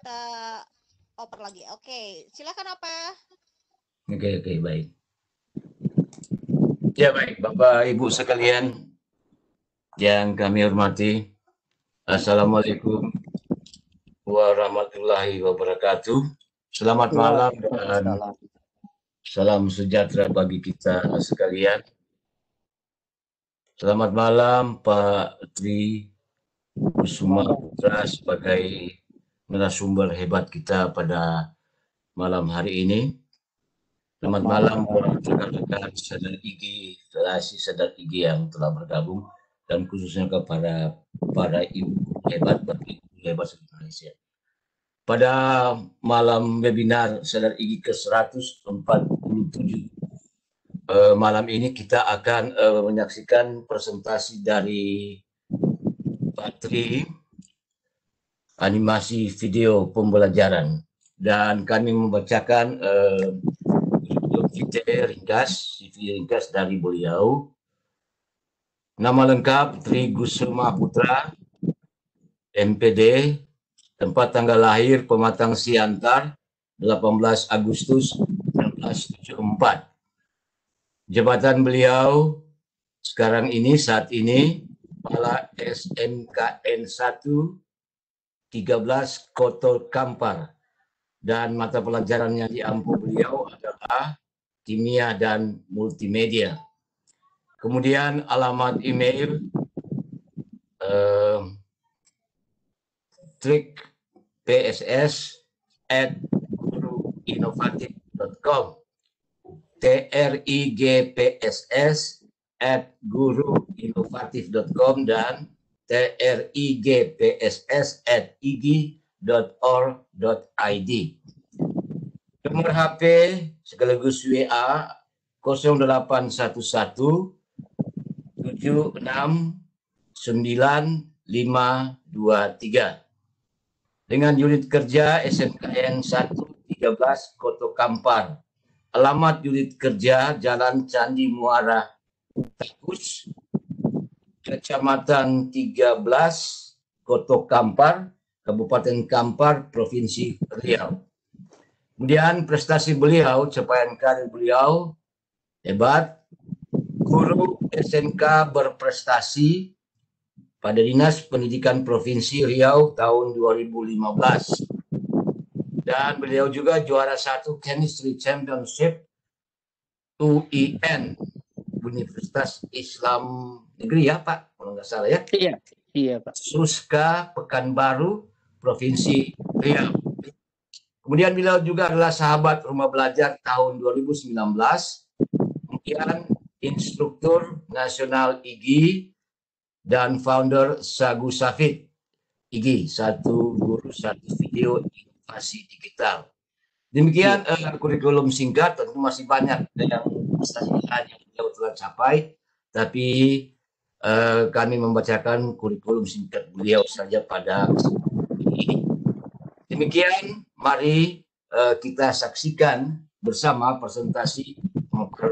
kita oper lagi. Oke, silakan apa? Oke, baik. Ya baik, Bapak Ibu sekalian yang kami hormati, Assalamualaikum warahmatullahi wabarakatuh. Selamat malam dan salam sejahtera bagi kita sekalian. Selamat malam Pak Tri Kusuma Putra sebagai narasumber hebat kita pada malam hari ini. Selamat malam buat rekan-rekan sadar gigi, relasi sadar gigi yang telah bergabung dan khususnya kepada para ibu hebat bagi ibu hebat Indonesia. Pada malam webinar sadar gigi ke-147 malam ini kita akan menyaksikan presentasi dari Pak Tri, animasi video pembelajaran, dan kami membacakan CV ringkas dari beliau. Nama lengkap Tri Kusuma Putra, MPD, tempat tanggal lahir Pematang Siantar, 18 Agustus 1974. Jabatan beliau sekarang ini, saat ini, Kepala SMKN 1 13 Koto Kampar, dan mata pelajaran yang diampu beliau adalah kimia dan multimedia. Kemudian alamat email trigpss@guruinovatif.com, trigpss@guruinovatif.com dan trigpss@igi.org.id. Nomor HP sekaligus WA 0811 769523 dengan unit kerja SMKN 113 Koto Kampar. Alamat unit kerja Jalan Candi Muara Takus, Kecamatan 13 Koto Kampar, Kabupaten Kampar, Provinsi Riau. Kemudian prestasi beliau, capaian karir beliau hebat. Guru SMK berprestasi pada Dinas Pendidikan Provinsi Riau tahun 2015. Dan beliau juga juara 1 Chemistry Championship UIN, Universitas Islam Negeri ya Pak, kalau nggak salah ya. Iya Pak. Suska Pekanbaru, Provinsi Riau. Kemudian beliau juga adalah sahabat rumah belajar tahun 2019. Kemudian instruktur nasional IGI dan founder Sagu Safit IGI, satu guru satu video inovasi digital. Demikian kurikulum singkat, tentu masih banyak yang prestasi yang beliau telah capai, tapi kami membacakan kurikulum singkat beliau saja pada ini. Demikian, mari kita saksikan bersama presentasi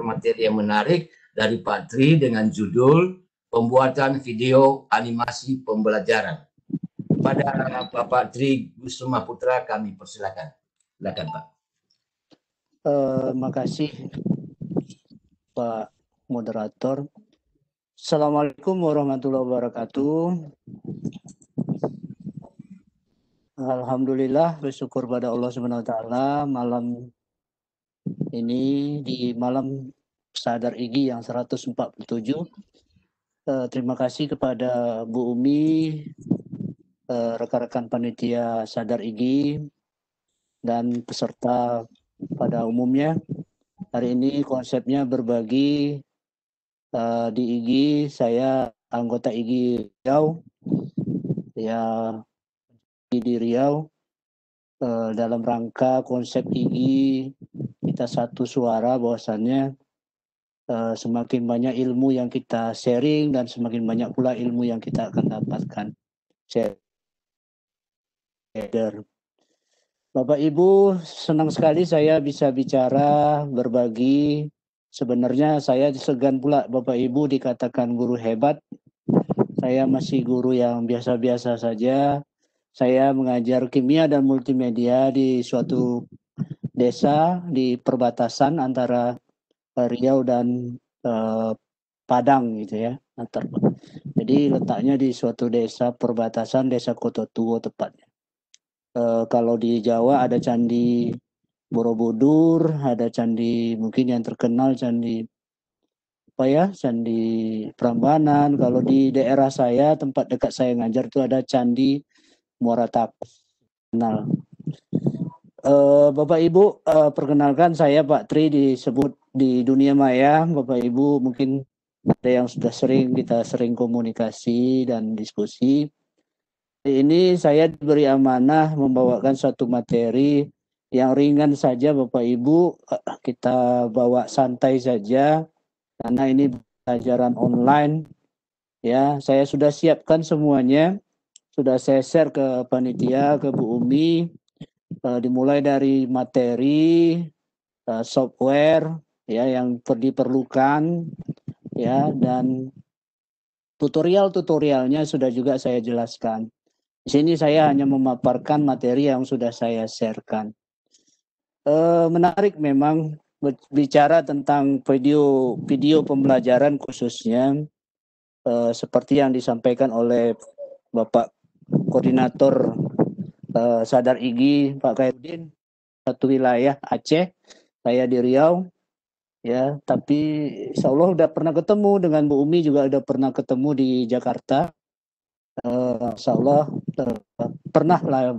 materi yang menarik dari Pak Tri dengan judul Pembuatan Video Animasi Pembelajaran. Pada Bapak Tri Kusuma Putra kami persilakan. Silakan Pak. Makasih Pak Moderator. Assalamualaikum warahmatullahi wabarakatuh. Alhamdulillah, bersyukur pada Allah SWT, malam ini di malam Sadar IGI yang 147. Terima kasih kepada Bu Umi, rekan-rekan panitia Sadar IGI, dan peserta pada umumnya. Hari ini konsepnya berbagi di IGI. Saya anggota IGI Riau, ya di Riau, dalam rangka konsep IGI kita satu suara, bahwasannya semakin banyak ilmu yang kita sharing dan semakin banyak pula ilmu yang kita akan dapatkan. Bapak Ibu, senang sekali saya bisa bicara, berbagi. Sebenarnya saya segan pula Bapak Ibu dikatakan guru hebat. Saya masih guru yang biasa-biasa saja. Saya mengajar kimia dan multimedia di suatu desa di perbatasan antara Riau dan Padang gitu ya. Jadi letaknya di suatu desa perbatasan, desa Kototuo tepatnya. Kalau di Jawa ada Candi Borobudur, ada candi mungkin yang terkenal Candi apa ya, Candi Prambanan. Kalau di daerah saya, tempat dekat saya ngajar itu ada Candi Muara Takus. Kenal. Bapak Ibu, perkenalkan saya Pak Tri, disebut di dunia maya. Bapak Ibu mungkin ada yang sudah kita sering komunikasi dan diskusi. Ini saya diberi amanah membawakan suatu materi yang ringan saja Bapak Ibu. Kita bawa santai saja karena ini pelajaran online. Ya, saya sudah siapkan semuanya. Sudah saya share ke panitia, ke Bu Umi. Dimulai dari materi, software ya yang diperlukan ya, dan tutorialnya sudah juga saya jelaskan. Di sini saya hanya memaparkan materi yang sudah saya sharekan. Menarik memang bicara tentang video pembelajaran khususnya seperti yang disampaikan oleh Bapak Koordinator Sadar Igi Pak Khairuddin, satu wilayah Aceh, saya di Riau ya, tapi insya Allah udah pernah ketemu dengan Bu Umi, juga udah pernah ketemu di Jakarta. Insya Allah pernah lah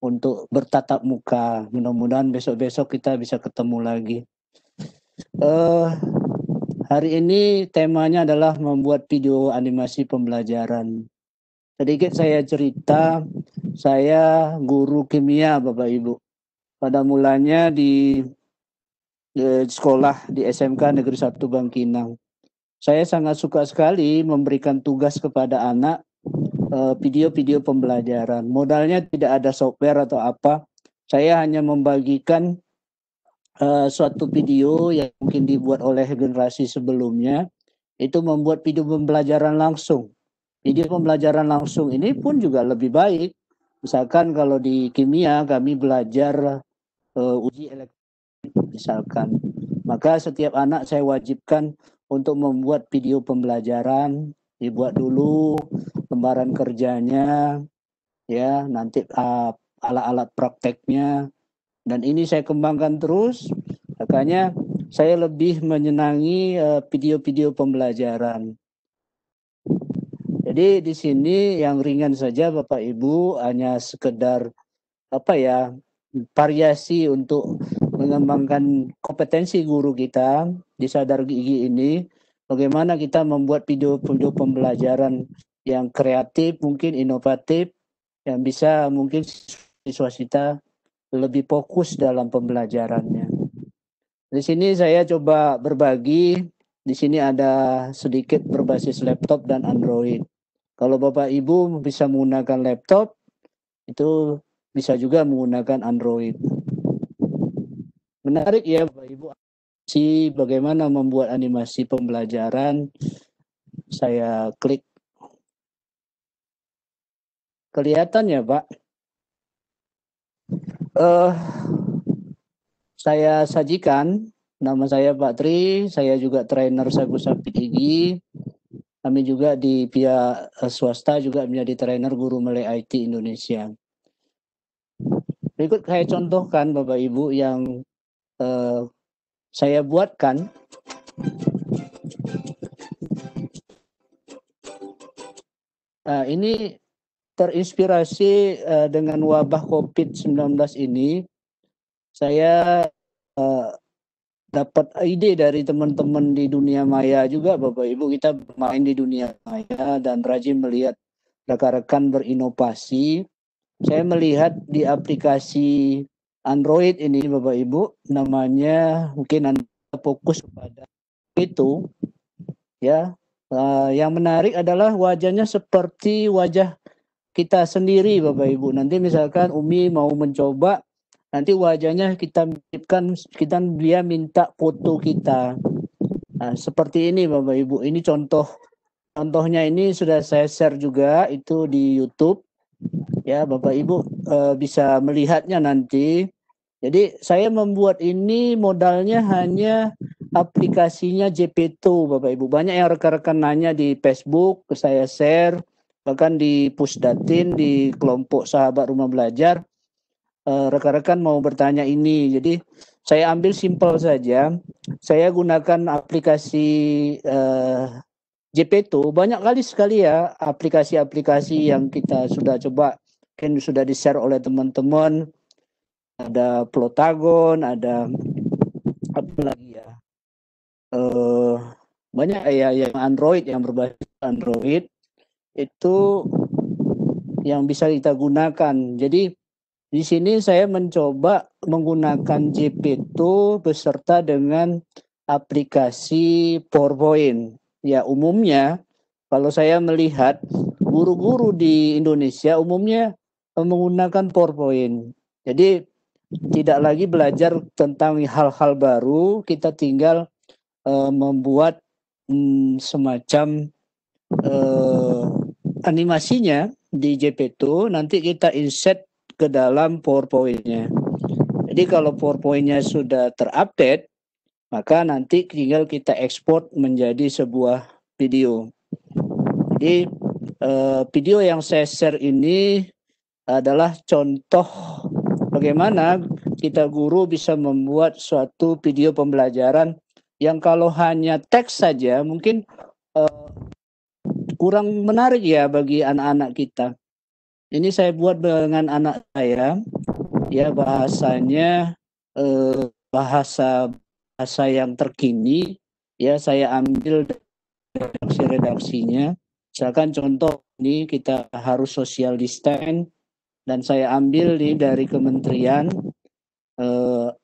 untuk bertatap muka. Mudah-mudahan besok-besok kita bisa ketemu lagi. Hari ini temanya adalah membuat video animasi pembelajaran. Sedikit saya cerita, saya guru kimia Bapak Ibu. Pada mulanya di sekolah di SMK Negeri 1 Bangkinang. Saya sangat suka sekali memberikan tugas kepada anak video-video pembelajaran. Modalnya tidak ada software atau apa. Saya hanya membagikan suatu video yang mungkin dibuat oleh generasi sebelumnya. Itu membuat video pembelajaran langsung. Video pembelajaran langsung ini pun juga lebih baik. Misalkan kalau di kimia kami belajar uji elektronik misalkan. Maka setiap anak saya wajibkan untuk membuat video pembelajaran. Dibuat dulu lembaran kerjanya, ya, nanti alat-alat prakteknya, dan ini saya kembangkan terus. Makanya saya lebih menyenangi video-video pembelajaran. Jadi di sini yang ringan saja Bapak Ibu, hanya sekedar apa ya, variasi untuk mengembangkan kompetensi guru kita di Sadar Gigi ini. Bagaimana kita membuat video-video pembelajaran yang kreatif, mungkin inovatif, yang bisa mungkin siswa kita lebih fokus dalam pembelajarannya. Di sini saya coba berbagi. Di sini ada sedikit berbasis laptop dan Android. Kalau Bapak Ibu bisa menggunakan laptop, itu bisa juga menggunakan Android. Menarik ya Bapak Ibu, bagaimana membuat animasi pembelajaran. Saya klik. Kelihatan ya Pak? Saya sajikan, nama saya Pak Tri, saya juga trainer Sagu Sapit Igi. Kami juga di pihak swasta juga menjadi trainer guru Malay IT Indonesia. Berikut saya contohkan Bapak Ibu yang saya buatkan. Ini terinspirasi dengan wabah COVID-19 ini. Saya dapat ide dari teman-teman di dunia maya juga Bapak Ibu. Kita bermain di dunia maya dan rajin melihat rekan-rekan berinovasi. Saya melihat di aplikasi Android ini Bapak Ibu, namanya mungkin Anda fokus pada itu ya. Yang menarik adalah wajahnya seperti wajah kita sendiri Bapak Ibu. Nanti misalkan Umi mau mencoba, nanti wajahnya kita miripkan, dia minta foto kita. Nah, seperti ini Bapak Ibu. Ini contohnya ini sudah saya share juga itu di YouTube. Ya, Bapak Ibu bisa melihatnya nanti. Jadi saya membuat ini modalnya hanya aplikasinya JP2, Bapak Ibu. Banyak yang rekan-rekan nanya di Facebook, saya share, bahkan di Pusdatin, di kelompok sahabat rumah belajar, rekan-rekan mau bertanya ini. Jadi saya ambil simpel saja. Saya gunakan aplikasi JP2. Banyak sekali ya aplikasi-aplikasi yang kita sudah coba, mungkin sudah di-share oleh teman-teman. Ada Plotagon, ada apa lagi ya? eh Banyak ya yang Android, yang berbasis Android itu yang bisa kita gunakan. Jadi di sini saya mencoba menggunakan JP2 beserta dengan aplikasi PowerPoint. Ya, umumnya kalau saya melihat guru-guru di Indonesia umumnya menggunakan PowerPoint. Jadi tidak lagi belajar tentang hal-hal baru, kita tinggal membuat semacam animasinya di JP2, nanti kita insert ke dalam PowerPoint-nya. Jadi kalau PowerPoint-nya sudah terupdate, maka nanti tinggal kita ekspor menjadi sebuah video. Jadi video yang saya share ini adalah contoh bagaimana kita guru bisa membuat suatu video pembelajaran yang kalau hanya teks saja mungkin kurang menarik ya bagi anak-anak kita. Ini saya buat dengan anak saya, ya bahasanya bahasa yang terkini, ya saya ambil redaksinya. Misalkan contoh ini kita harus social distance dan saya ambil dari kementerian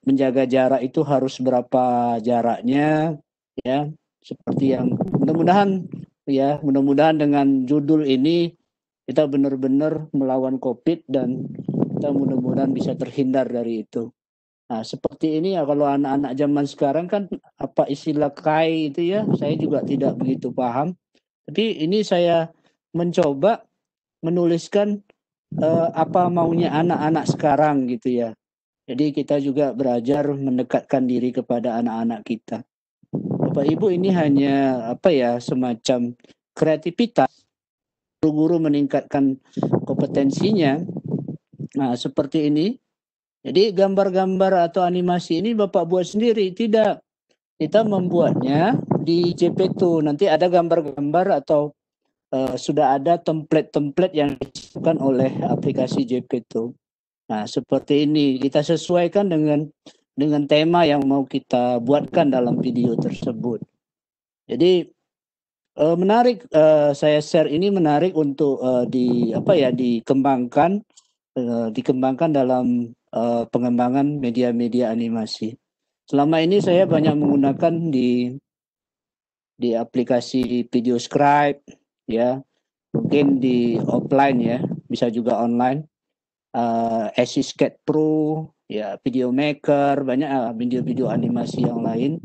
menjaga jarak itu harus berapa jaraknya, ya seperti yang mudah-mudahan dengan judul ini kita benar-benar melawan COVID dan kita mudah-mudahan bisa terhindar dari itu. Nah, seperti ini ya kalau anak-anak zaman sekarang kan apa istilah KAI itu ya, saya juga tidak begitu paham. Tapi ini saya mencoba menuliskan apa maunya anak-anak sekarang gitu ya. Jadi kita juga belajar mendekatkan diri kepada anak-anak kita. Bapak Ibu, ini hanya apa ya semacam kreativitas guru-guru meningkatkan kompetensinya. Nah, seperti ini. Jadi gambar-gambar atau animasi ini Bapak buat sendiri, tidak. Kita membuatnya di JP2. Nanti ada gambar-gambar atau sudah ada template-template yang disiapkan oleh aplikasi JP2. Nah, seperti ini kita sesuaikan dengan tema yang mau kita buatkan dalam video tersebut. Jadi menarik, saya share ini menarik untuk dikembangkan dalam pengembangan media-media animasi. Selama ini saya banyak menggunakan di aplikasi video scribe, ya, mungkin di offline ya, bisa juga online. Sketch Pro, ya, Video Maker, banyak video-video animasi yang lain.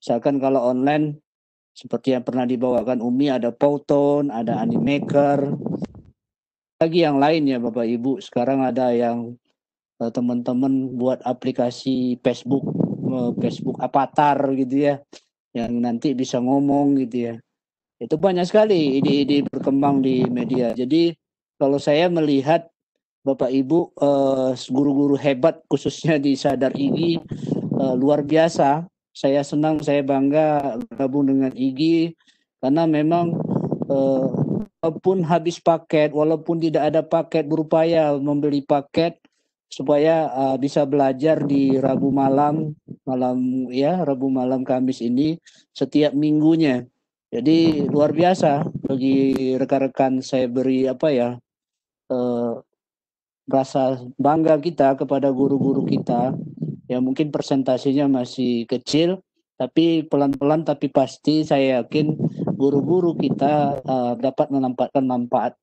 Misalkan kalau online seperti yang pernah dibawakan Umi, ada Powtoon, ada Animaker, lagi yang lain ya Bapak Ibu. Sekarang ada yang teman-teman buat aplikasi Facebook avatar gitu ya, yang nanti bisa ngomong gitu ya. Itu banyak sekali ide-ide berkembang di media. Jadi kalau saya melihat Bapak Ibu guru-guru hebat khususnya di Sadar IGI luar biasa. Saya senang, saya bangga gabung dengan IGI karena memang walaupun habis paket, walaupun tidak ada paket, berupaya membeli paket supaya bisa belajar di Rabu malam Kamis ini setiap minggunya. Jadi luar biasa bagi rekan-rekan, saya beri rasa bangga kita kepada guru-guru kita yang mungkin persentasenya masih kecil, tapi pelan-pelan tapi pasti saya yakin guru-guru kita dapat menempatkan manfaat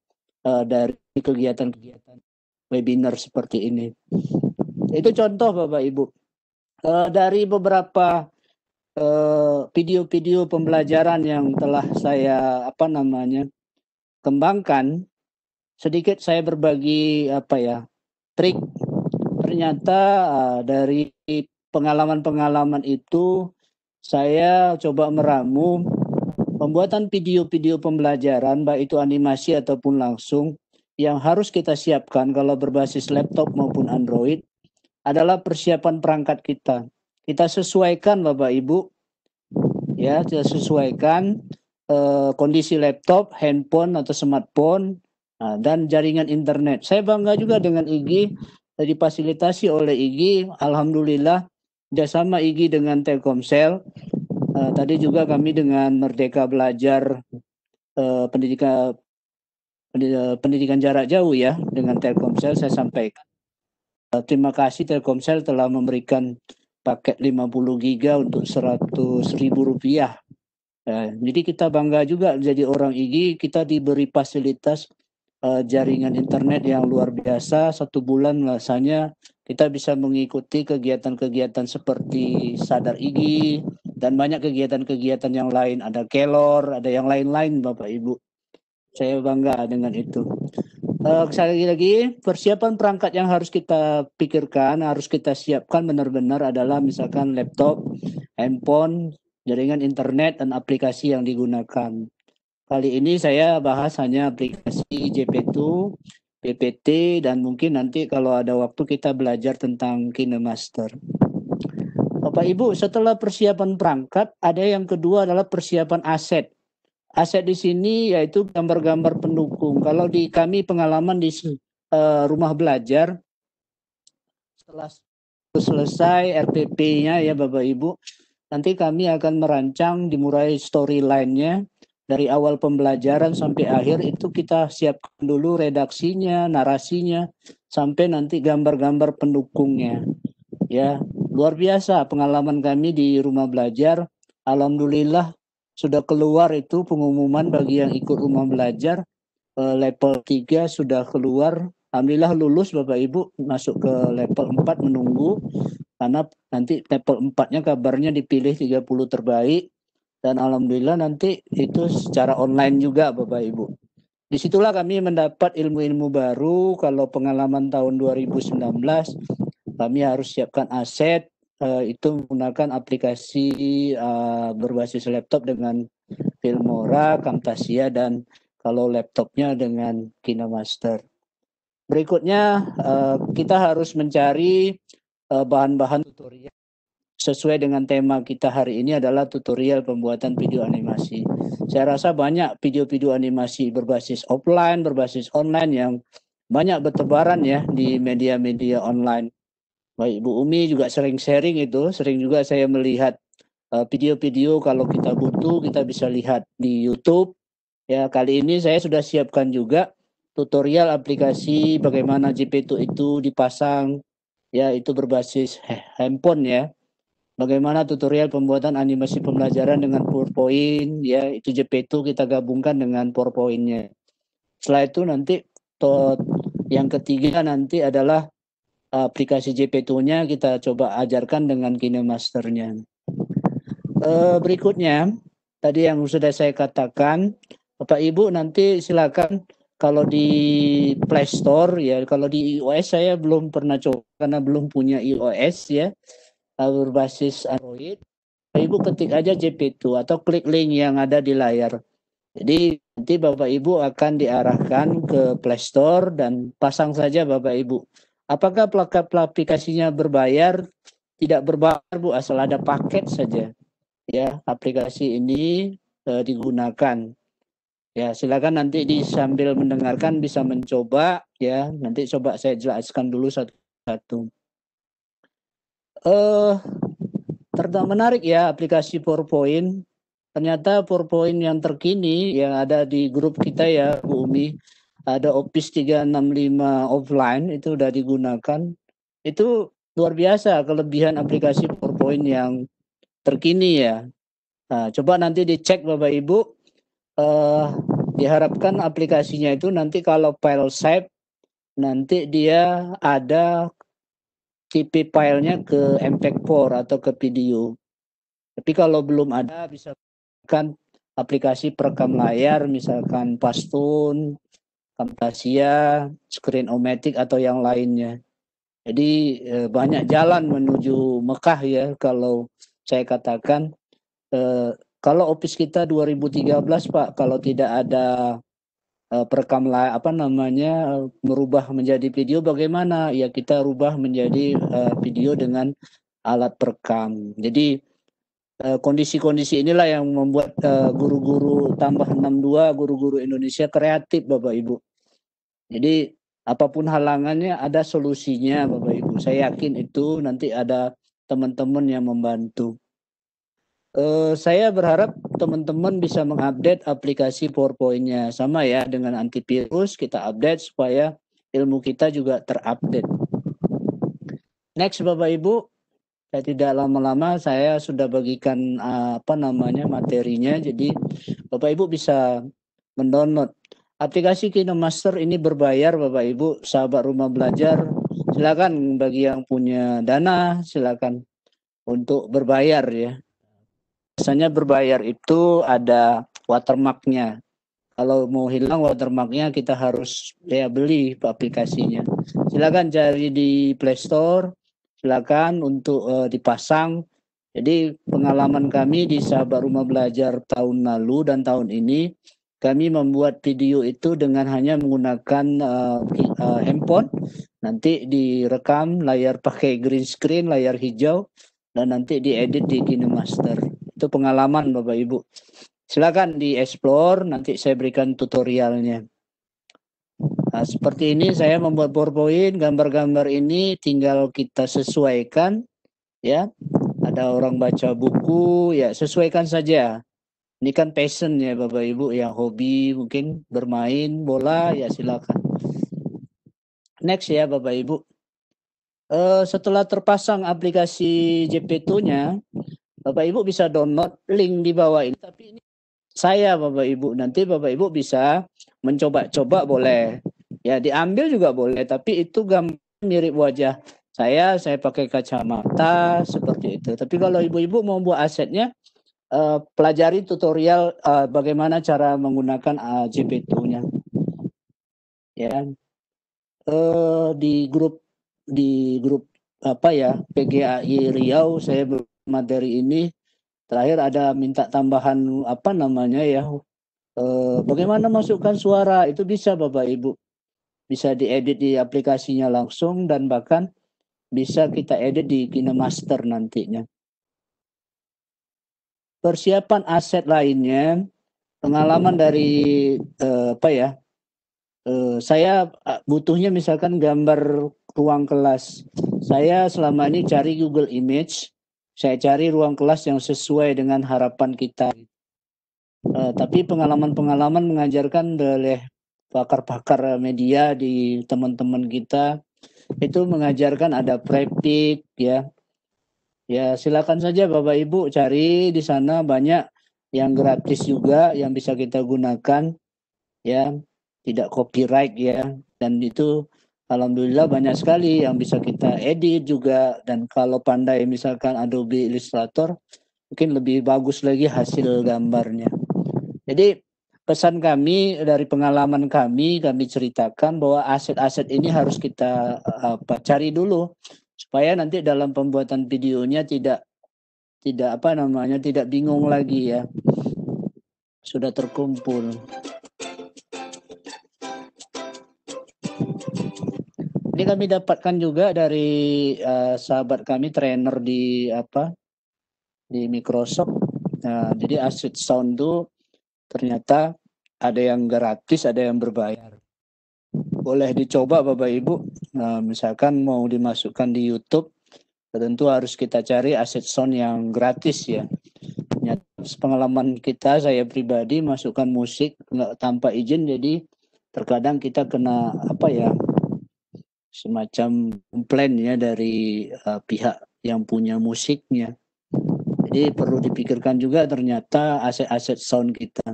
dari kegiatan-kegiatan webinar seperti ini. Itu contoh Bapak Ibu. Dari beberapa video-video pembelajaran yang telah saya kembangkan, sedikit saya berbagi trik. Ternyata dari pengalaman-pengalaman itu saya coba meramu pembuatan video-video pembelajaran, baik itu animasi ataupun langsung, yang harus kita siapkan kalau berbasis laptop maupun Android adalah persiapan perangkat kita. Kita sesuaikan Bapak Ibu, ya, kita sesuaikan kondisi laptop, handphone atau smartphone, dan jaringan internet. Saya bangga juga dengan IGI, difasilitasi oleh IGI, alhamdulillah, kerjasama IGI dengan Telkomsel. Tadi juga kami dengan Merdeka Belajar pendidikan jarak jauh ya dengan Telkomsel saya sampaikan. Terima kasih Telkomsel telah memberikan paket 50 giga untuk Rp100.000. Jadi kita bangga juga jadi orang IGI, kita diberi fasilitas jaringan internet yang luar biasa. 1 bulan rasanya kita bisa mengikuti kegiatan-kegiatan seperti Sadar IGI dan banyak kegiatan-kegiatan yang lain. Ada Kelor, ada yang lain-lain Bapak Ibu. Saya bangga dengan itu. Sekali lagi, persiapan perangkat yang harus kita pikirkan, harus kita siapkan benar-benar adalah misalkan laptop, handphone, jaringan internet, dan aplikasi yang digunakan. Kali ini saya bahas hanya aplikasi JP2, PPT, dan mungkin nanti kalau ada waktu kita belajar tentang KineMaster. Bapak Ibu, setelah persiapan perangkat, ada yang kedua adalah persiapan aset. Aset di sini yaitu gambar-gambar pendukung. Kalau di kami pengalaman di rumah belajar, setelah selesai RPP-nya ya Bapak Ibu, nanti kami akan merancang dimulai storyline-nya dari awal pembelajaran sampai akhir itu kita siapkan dulu redaksinya, narasinya, sampai nanti gambar-gambar pendukungnya. Ya, luar biasa pengalaman kami di rumah belajar. Alhamdulillah sudah keluar itu pengumuman bagi yang ikut rumah belajar level 3 sudah keluar. Alhamdulillah lulus Bapak Ibu, masuk ke level 4 menunggu karena nanti level 4-nya kabarnya dipilih 30 terbaik dan alhamdulillah nanti itu secara online juga Bapak Ibu. Disitulah kami mendapat ilmu-ilmu baru. Kalau pengalaman tahun 2019 kami harus siapkan aset itu menggunakan aplikasi berbasis laptop dengan Filmora, Camtasia, dan kalau laptopnya dengan KineMaster. Berikutnya kita harus mencari bahan-bahan tutorial sesuai dengan tema kita hari ini adalah tutorial pembuatan video animasi. Saya rasa banyak video-video animasi berbasis offline, berbasis online yang banyak bertebaran ya di media-media online. Baik, Bu Umi juga sering sharing itu, sering juga saya melihat video-video kalau kita butuh kita bisa lihat di YouTube. Ya, kali ini saya sudah siapkan juga tutorial aplikasi bagaimana JP2 itu dipasang, ya itu berbasis handphone ya. Bagaimana tutorial pembuatan animasi pembelajaran dengan PowerPoint, ya itu JP2 kita gabungkan dengan PowerPoint-nya. Setelah itu nanti yang ketiga nanti adalah aplikasi JP2-nya kita coba ajarkan dengan KineMaster-nya. Berikutnya, tadi yang sudah saya katakan, Bapak Ibu nanti silakan kalau di Play Store ya, kalau di iOS saya belum pernah coba karena belum punya iOS ya, berbasis Android. Bapak Ibu ketik aja JP2 atau klik link yang ada di layar. Jadi nanti Bapak Ibu akan diarahkan ke Play Store dan pasang saja Bapak Ibu. Apakah aplikasinya berbayar? Tidak berbayar Bu, asal ada paket saja. Ya, aplikasi ini digunakan. Ya, silakan nanti sambil mendengarkan bisa mencoba ya. Nanti coba saya jelaskan dulu satu-satu. Menarik ya aplikasi PowerPoint. Ternyata PowerPoint yang terkini yang ada di grup kita ya Bu Umi, ada Office 365 offline itu sudah digunakan. Itu luar biasa kelebihan aplikasi PowerPoint yang terkini ya. Nah, coba nanti dicek Bapak Ibu. Diharapkan aplikasinya itu nanti kalau file save nanti dia ada CP filenya ke MP4 atau ke video. Tapi kalau belum ada bisa kan aplikasi perekam layar misalkan Pastun Camtasia, Screen-O-Matic atau yang lainnya. Jadi banyak jalan menuju Mekah ya kalau saya katakan. Kalau Office kita 2013 Pak, kalau tidak ada perekam merubah menjadi video bagaimana? Ya kita rubah menjadi video dengan alat perekam. Jadi kondisi-kondisi inilah yang membuat guru-guru tambah 62, guru-guru Indonesia kreatif Bapak Ibu. Jadi apapun halangannya ada solusinya Bapak Ibu. Saya yakin itu nanti ada teman-teman yang membantu. Saya berharap teman-teman bisa mengupdate aplikasi PowerPoint-nya. Sama ya dengan antivirus, kita update supaya ilmu kita juga terupdate. Next Bapak Ibu, saya tidak lama-lama, saya sudah bagikan materinya. Jadi Bapak Ibu bisa mendownload. Aplikasi KinoMaster ini berbayar Bapak Ibu, sahabat rumah belajar. Silakan bagi yang punya dana, silakan untuk berbayar ya. Biasanya berbayar itu ada watermarknya. Kalau mau hilang watermarknya kita harus beli aplikasinya. Silakan cari di Play Store, silakan untuk dipasang. Jadi pengalaman kami di sahabat rumah belajar tahun lalu dan tahun ini, kami membuat video itu dengan hanya menggunakan handphone. Nanti direkam layar pakai green screen, layar hijau, dan nanti diedit di KinoMaster. Itu pengalaman Bapak Ibu. Silakan di-explore, nanti saya berikan tutorialnya. Nah, seperti ini saya membuat PowerPoint, gambar-gambar ini tinggal kita sesuaikan ya. Ada orang baca buku, ya sesuaikan saja. Ini kan passion ya Bapak Ibu, yang hobi mungkin bermain bola, ya silakan. Next ya Bapak Ibu. Setelah terpasang aplikasi JP2-nya, Bapak Ibu bisa download link di bawah ini. Tapi ini saya Bapak Ibu, nanti Bapak Ibu bisa mencoba-coba boleh. Ya diambil juga boleh, tapi itu gambar mirip wajah saya pakai kacamata seperti itu. Tapi kalau ibu-ibu mau buat asetnya, pelajari tutorial bagaimana cara menggunakan JP2-nya. Ya. Di grup PGAI Riau saya materi ini terakhir ada minta tambahan bagaimana masukkan suara, itu bisa Bapak Ibu, bisa diedit di aplikasinya langsung dan bahkan bisa kita edit di KinoMaster nantinya. Persiapan aset lainnya, pengalaman dari saya butuhnya misalkan gambar ruang kelas. Saya selama ini cari Google Image, saya cari ruang kelas yang sesuai dengan harapan kita. Tapi pengalaman-pengalaman mengajarkan oleh pakar-pakar media di teman-teman kita itu mengajarkan ada prepik ya. Ya silakan saja Bapak Ibu cari di sana, banyak yang gratis juga yang bisa kita gunakan ya. Tidak copyright ya, dan itu alhamdulillah banyak sekali yang bisa kita edit juga, dan kalau pandai misalkan Adobe Illustrator mungkin lebih bagus lagi hasil gambarnya. Jadi pesan kami dari pengalaman kami ceritakan bahwa aset-aset ini harus kita cari dulu supaya nanti dalam pembuatan videonya tidak bingung lagi ya, sudah terkumpul. Ini kami dapatkan juga dari sahabat kami trainer di Microsoft. Nah, jadi aset sound itu ternyata ada yang gratis, ada yang berbayar. Boleh dicoba Bapak Ibu. Nah, misalkan mau dimasukkan di YouTube, tentu harus kita cari aset sound yang gratis ya. Pengalaman kita, saya pribadi masukkan musik nggak tanpa izin, jadi terkadang kita kena semacam komplain ya dari pihak yang punya musiknya. Jadi perlu dipikirkan juga ternyata aset-aset sound kita.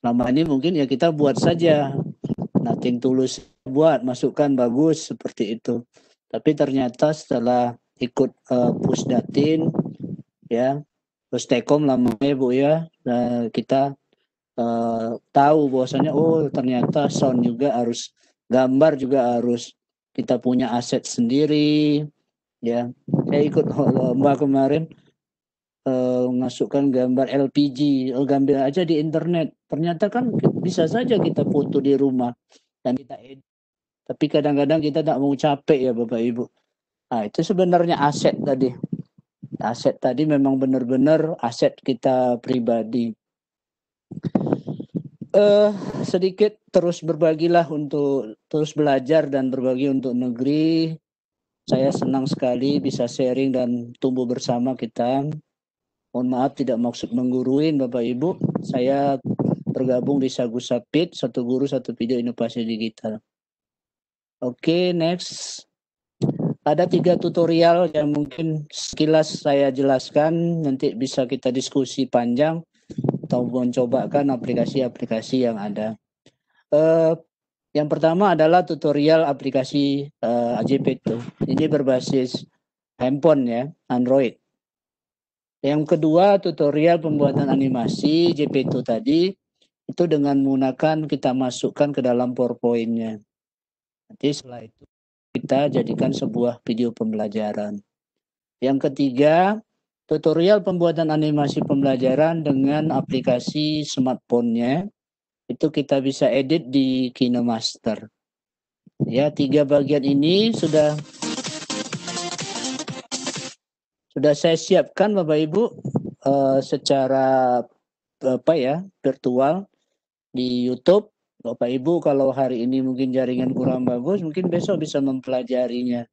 Selama ini mungkin ya kita buat saja, nothing tulus buat, masukkan bagus seperti itu. Tapi ternyata setelah ikut Pusdatin ya, Pustekom namanya Bu ya, kita tahu bahwasanya oh ternyata sound juga harus, gambar juga harus kita punya aset sendiri ya. Saya ikut lomba kemarin, masukkan gambar LPG, gambar aja di internet. Ternyata kan bisa saja kita foto di rumah dan kita edit. Tapi kadang-kadang kita tak mau capek ya Bapak Ibu. Nah, itu sebenarnya aset tadi. Aset tadi memang benar-benar aset kita pribadi. Sedikit terus berbagilah untuk terus belajar dan berbagi untuk negeri. Saya senang sekali bisa sharing dan tumbuh bersama kita. Mohon maaf tidak maksud mengguruin Bapak Ibu. Saya tergabung di Sagusapit, satu guru satu video inovasi digital. Oke, next. Ada 3 tutorial yang mungkin sekilas saya jelaskan, nanti bisa kita diskusi panjang atau mencobakan aplikasi-aplikasi yang ada. Yang pertama adalah tutorial aplikasi JPEG. Ini berbasis handphone ya, Android. Yang kedua tutorial pembuatan animasi JPEG tadi, itu dengan menggunakan kita masukkan ke dalam PowerPoint-nya. Nanti setelah itu kita jadikan sebuah video pembelajaran. Yang ketiga, tutorial pembuatan animasi pembelajaran dengan aplikasi smartphone-nya. Itu kita bisa edit di KineMaster. Ya, 3 bagian ini sudah saya siapkan Bapak Ibu secara virtual di YouTube. Bapak Ibu kalau hari ini mungkin jaringan kurang bagus, mungkin besok bisa mempelajarinya.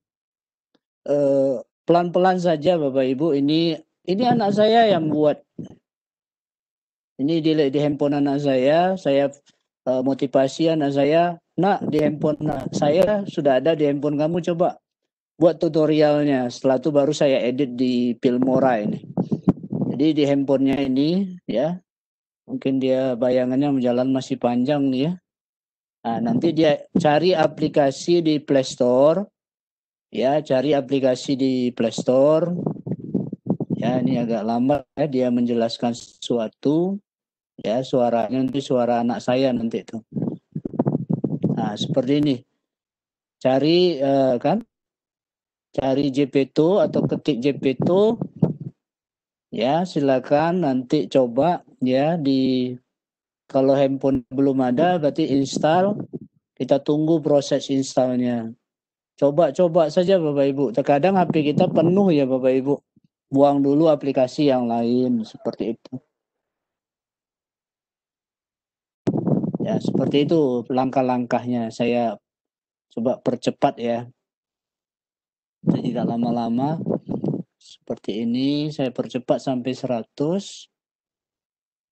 Pelan-pelan saja Bapak Ibu. Ini anak saya yang buat. Ini di handphone anak saya motivasi anak saya, nak di handphone saya sudah ada, di handphone kamu coba buat tutorialnya. Setelah itu baru saya edit di Filmora ini. Jadi di handphonenya ini ya, mungkin dia bayangannya jalan masih panjang nih ya. Nah, nanti dia cari aplikasi di Play Store. Ya, cari aplikasi di Play Store. Ya, ini agak lambat ya dia menjelaskan sesuatu. Ya, suaranya nanti suara anak saya nanti itu. Nah, seperti ini. Cari cari JPEG atau ketik JPEG. Ya, silakan nanti coba ya kalau handphone belum ada berarti install. Kita tunggu proses installnya. Coba saja Bapak Ibu. Terkadang HP kita penuh ya Bapak Ibu. Buang dulu aplikasi yang lain seperti itu. Ya, seperti itu langkah-langkahnya. Saya coba percepat ya. Jadi tidak lama-lama. Seperti ini saya percepat sampai 100.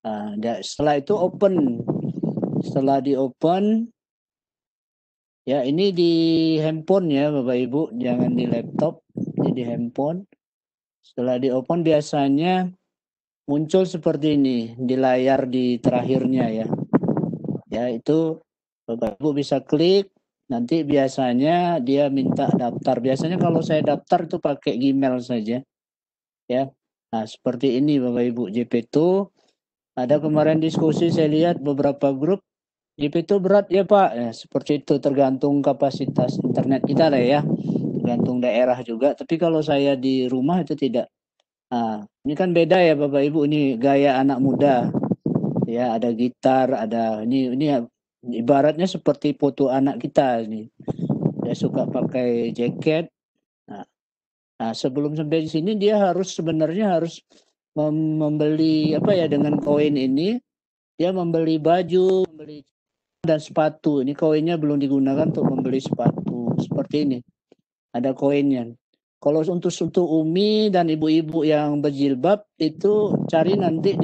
Nah, setelah itu open. Setelah di open, ya ini di handphone ya Bapak Ibu, jangan di laptop, ini di handphone. Setelah di open biasanya muncul seperti ini di layar di terakhirnya ya. Ya itu Bapak Ibu bisa klik, nanti biasanya dia minta daftar. Biasanya kalau saya daftar itu pakai Gmail saja. Ya. Nah, seperti ini Bapak Ibu, JPEG. Ada kemarin diskusi saya lihat beberapa grup, JPEG berat ya Pak. Ya, seperti itu tergantung kapasitas internet kita lah ya. Tergantung daerah juga. Tapi kalau saya di rumah itu tidak. Nah, ini kan beda ya Bapak Ibu, ini gaya anak muda. Ya, ada gitar, ada ini ibaratnya seperti foto anak kita ini. Dia suka pakai jaket. Nah, sebelum sampai di sini dia sebenarnya harus membeli dengan koin ini dia membeli baju, membeli dan sepatu. Ini koinnya belum digunakan untuk membeli sepatu. Seperti ini. Ada koinnya. Kalau untuk Umi dan ibu-ibu yang berjilbab itu cari nanti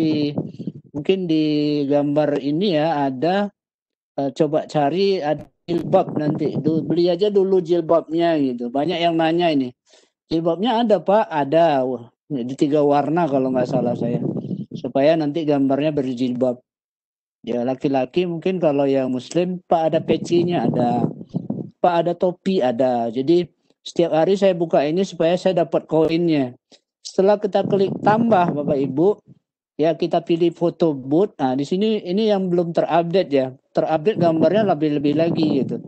mungkin di gambar ini ya ada coba cari ada jilbab nanti. Beli aja dulu jilbabnya gitu. Banyak yang nanya ini. Jilbabnya ada Pak? Ada. Di 3 warna kalau nggak salah saya. Supaya nanti gambarnya berjilbab. Ya laki-laki mungkin kalau yang muslim Pak ada pecinya ada. Pak ada topi ada. Jadi setiap hari saya buka ini supaya saya dapat koinnya. Setelah kita klik tambah Bapak Ibu. Ya, kita pilih foto booth. Nah, di sini ini yang belum terupdate ya. Terupdate gambarnya lebih-lebih lagi gitu.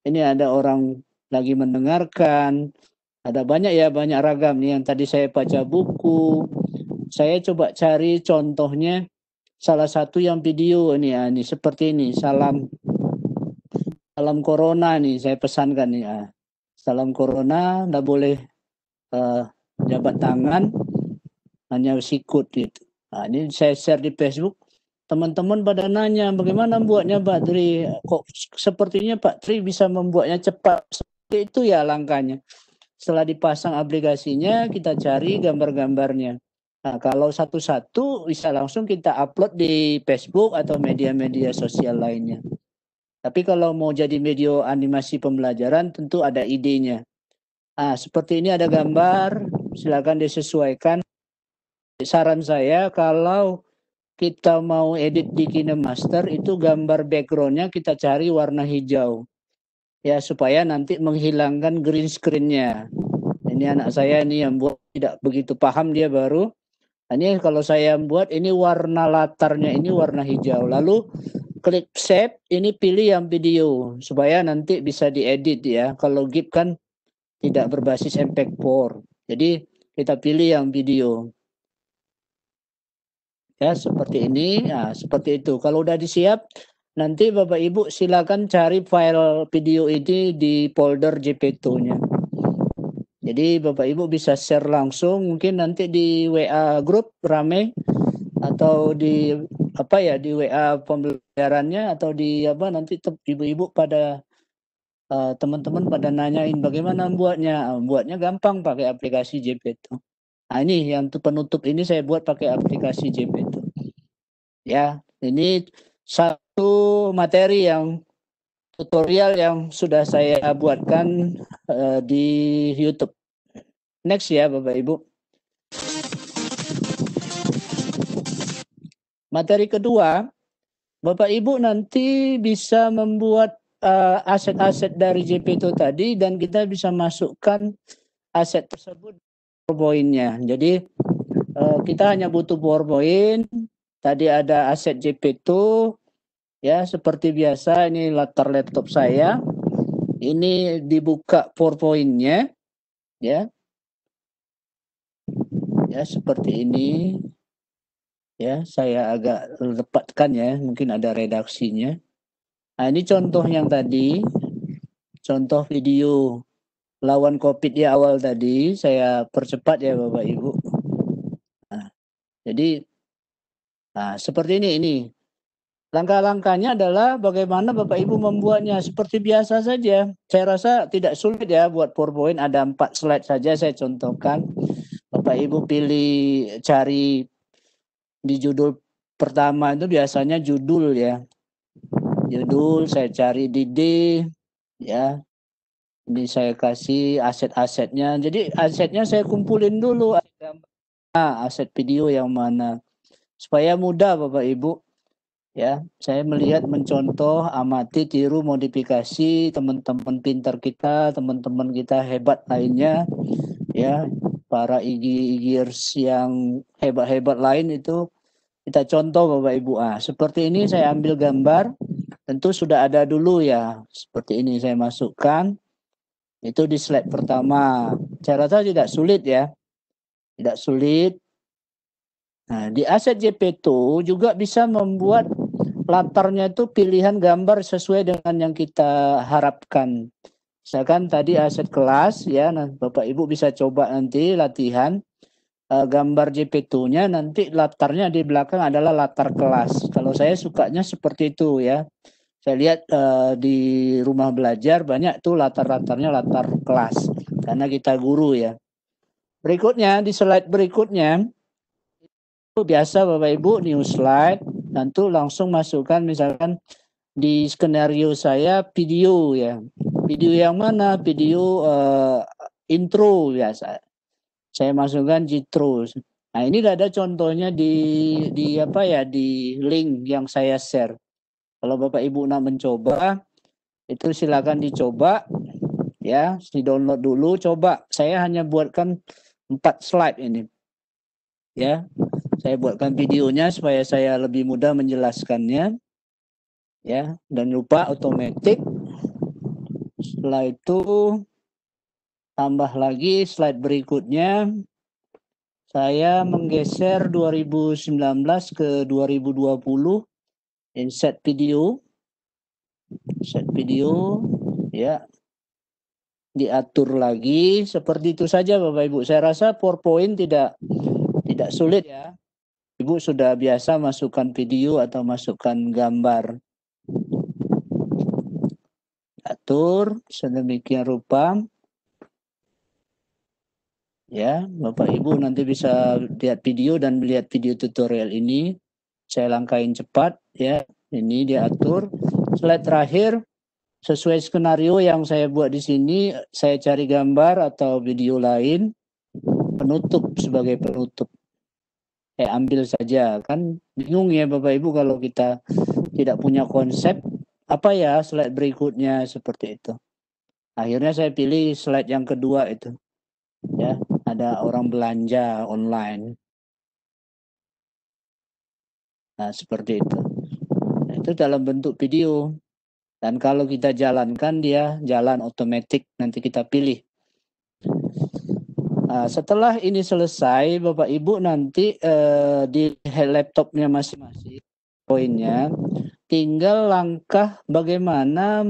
Ini ada orang lagi mendengarkan. Ada banyak ya, banyak ragam nih yang tadi saya baca buku. Saya coba cari contohnya salah satu yang video ini ya, ini seperti ini. Salam corona nih saya pesankan nih. Salam corona, nggak boleh jabat tangan, hanya sikut gitu. Nah, ini saya share di Facebook. Teman-teman pada nanya bagaimana buatnya Pak Tri. Kok sepertinya Pak Tri bisa membuatnya cepat. Seperti itu ya langkahnya. Setelah dipasang aplikasinya, kita cari gambar-gambarnya. Nah, kalau satu-satu bisa langsung kita upload di Facebook atau media-media sosial lainnya. Tapi kalau mau jadi video animasi pembelajaran tentu ada idenya. Seperti ini ada gambar, silakan disesuaikan. Saran saya kalau kita mau edit di KineMaster itu gambar backgroundnya kita cari warna hijau. Ya supaya nanti menghilangkan green screen-nya. Ini anak saya ini yang buat tidak begitu paham dia baru. Ini kalau saya buat ini warna latarnya ini warna hijau. Lalu klik save, ini pilih yang video supaya nanti bisa diedit ya. Kalau GIF kan tidak berbasis MP4. Jadi kita pilih yang video. Ya, seperti ini. Nah, seperti itu. Kalau udah disiap, nanti Bapak Ibu silakan cari file video ini di folder JPEG-nya. Jadi Bapak Ibu bisa share langsung mungkin nanti di WA grup rame atau di di WA pembelajarannya atau di nanti ibu-ibu pada teman-teman pada nanyain bagaimana buatnya. Buatnya gampang pakai aplikasi JPEG. Nah, ini yang penutup ini saya buat pakai aplikasi JPEG. Ya, ini satu materi yang tutorial yang sudah saya buatkan di YouTube. Next ya Bapak Ibu. Materi kedua, Bapak Ibu nanti bisa membuat aset-aset dari JPEG tadi dan kita bisa masukkan aset tersebut PowerPoint-nya. Jadi kita hanya butuh PowerPoint. Tadi ada aset JPEG ya seperti biasa ini latar laptop saya. Ini dibuka PowerPoint-nya ya. Ya seperti ini. Ya, saya agak lepatkan ya, mungkin ada redaksinya. Nah, ini contoh yang tadi, contoh video lawan COVID di awal tadi, saya percepat ya Bapak Ibu. Jadi, seperti ini. Langkah-langkahnya adalah bagaimana Bapak Ibu membuatnya seperti biasa saja. Saya rasa tidak sulit ya buat PowerPoint, ada 4 slide saja saya contohkan. Bapak Ibu cari di judul pertama itu biasanya judul ya. Judul saya cari di D ya. Ini saya kasih aset-asetnya. Jadi asetnya saya kumpulin dulu aset video yang mana. Supaya mudah Bapak Ibu. Ya, saya melihat mencontoh, amati, tiru, modifikasi teman-teman pintar kita, teman-teman kita hebat lainnya ya, para IG-IGers yang hebat-hebat lain itu kita contoh Bapak Ibu. Seperti ini saya ambil gambar, tentu sudah ada dulu ya. Seperti ini saya masukkan. Itu di slide pertama. Saya rasa tidak sulit ya. Tidak sulit. Nah, di aset JPEG juga bisa membuat latarnya itu pilihan gambar sesuai dengan yang kita harapkan. Misalkan tadi aset kelas ya, nah Bapak Ibu bisa coba nanti latihan gambar JPEG-nya nanti latarnya di belakang adalah latar kelas. Kalau saya sukanya seperti itu ya. Saya lihat di rumah belajar banyak tuh latar-latarnya latar kelas karena kita guru ya. Berikutnya di slide berikutnya itu biasa Bapak Ibu new slide. Nanti langsung masukkan misalkan di skenario saya video ya. Video yang mana? Video intro biasa. Saya masukkan jitro. Nah, ini ada contohnya di link yang saya share. Kalau Bapak Ibu nak mencoba, itu silakan dicoba ya, di-download dulu, coba. Saya hanya buatkan 4 slide ini. Ya. Saya buatkan videonya supaya saya lebih mudah menjelaskannya. Ya, dan lupa otomatis. Setelah itu tambah lagi slide berikutnya. Saya menggeser 2019 ke 2020 insert video. Set video ya, diatur lagi seperti itu saja Bapak Ibu. Saya rasa PowerPoint tidak sulit ya. Ibu sudah biasa masukkan video atau masukkan gambar. Atur sedemikian rupa. Ya, Bapak Ibu nanti bisa lihat video dan melihat video tutorial ini. Saya langkahin cepat ya. Ini diatur. Slide terakhir sesuai skenario yang saya buat di sini, saya cari gambar atau video lain penutup sebagai penutup. Saya ambil saja, kan bingung ya Bapak Ibu kalau kita tidak punya konsep apa ya slide berikutnya seperti itu. Akhirnya saya pilih slide yang kedua itu. Ya, ada orang belanja online. Nah, seperti itu. Nah, itu dalam bentuk video. Dan kalau kita jalankan dia jalan otomatis, nanti kita pilih. Nah, setelah ini selesai, Bapak Ibu nanti di laptopnya masing-masing poinnya, tinggal langkah bagaimana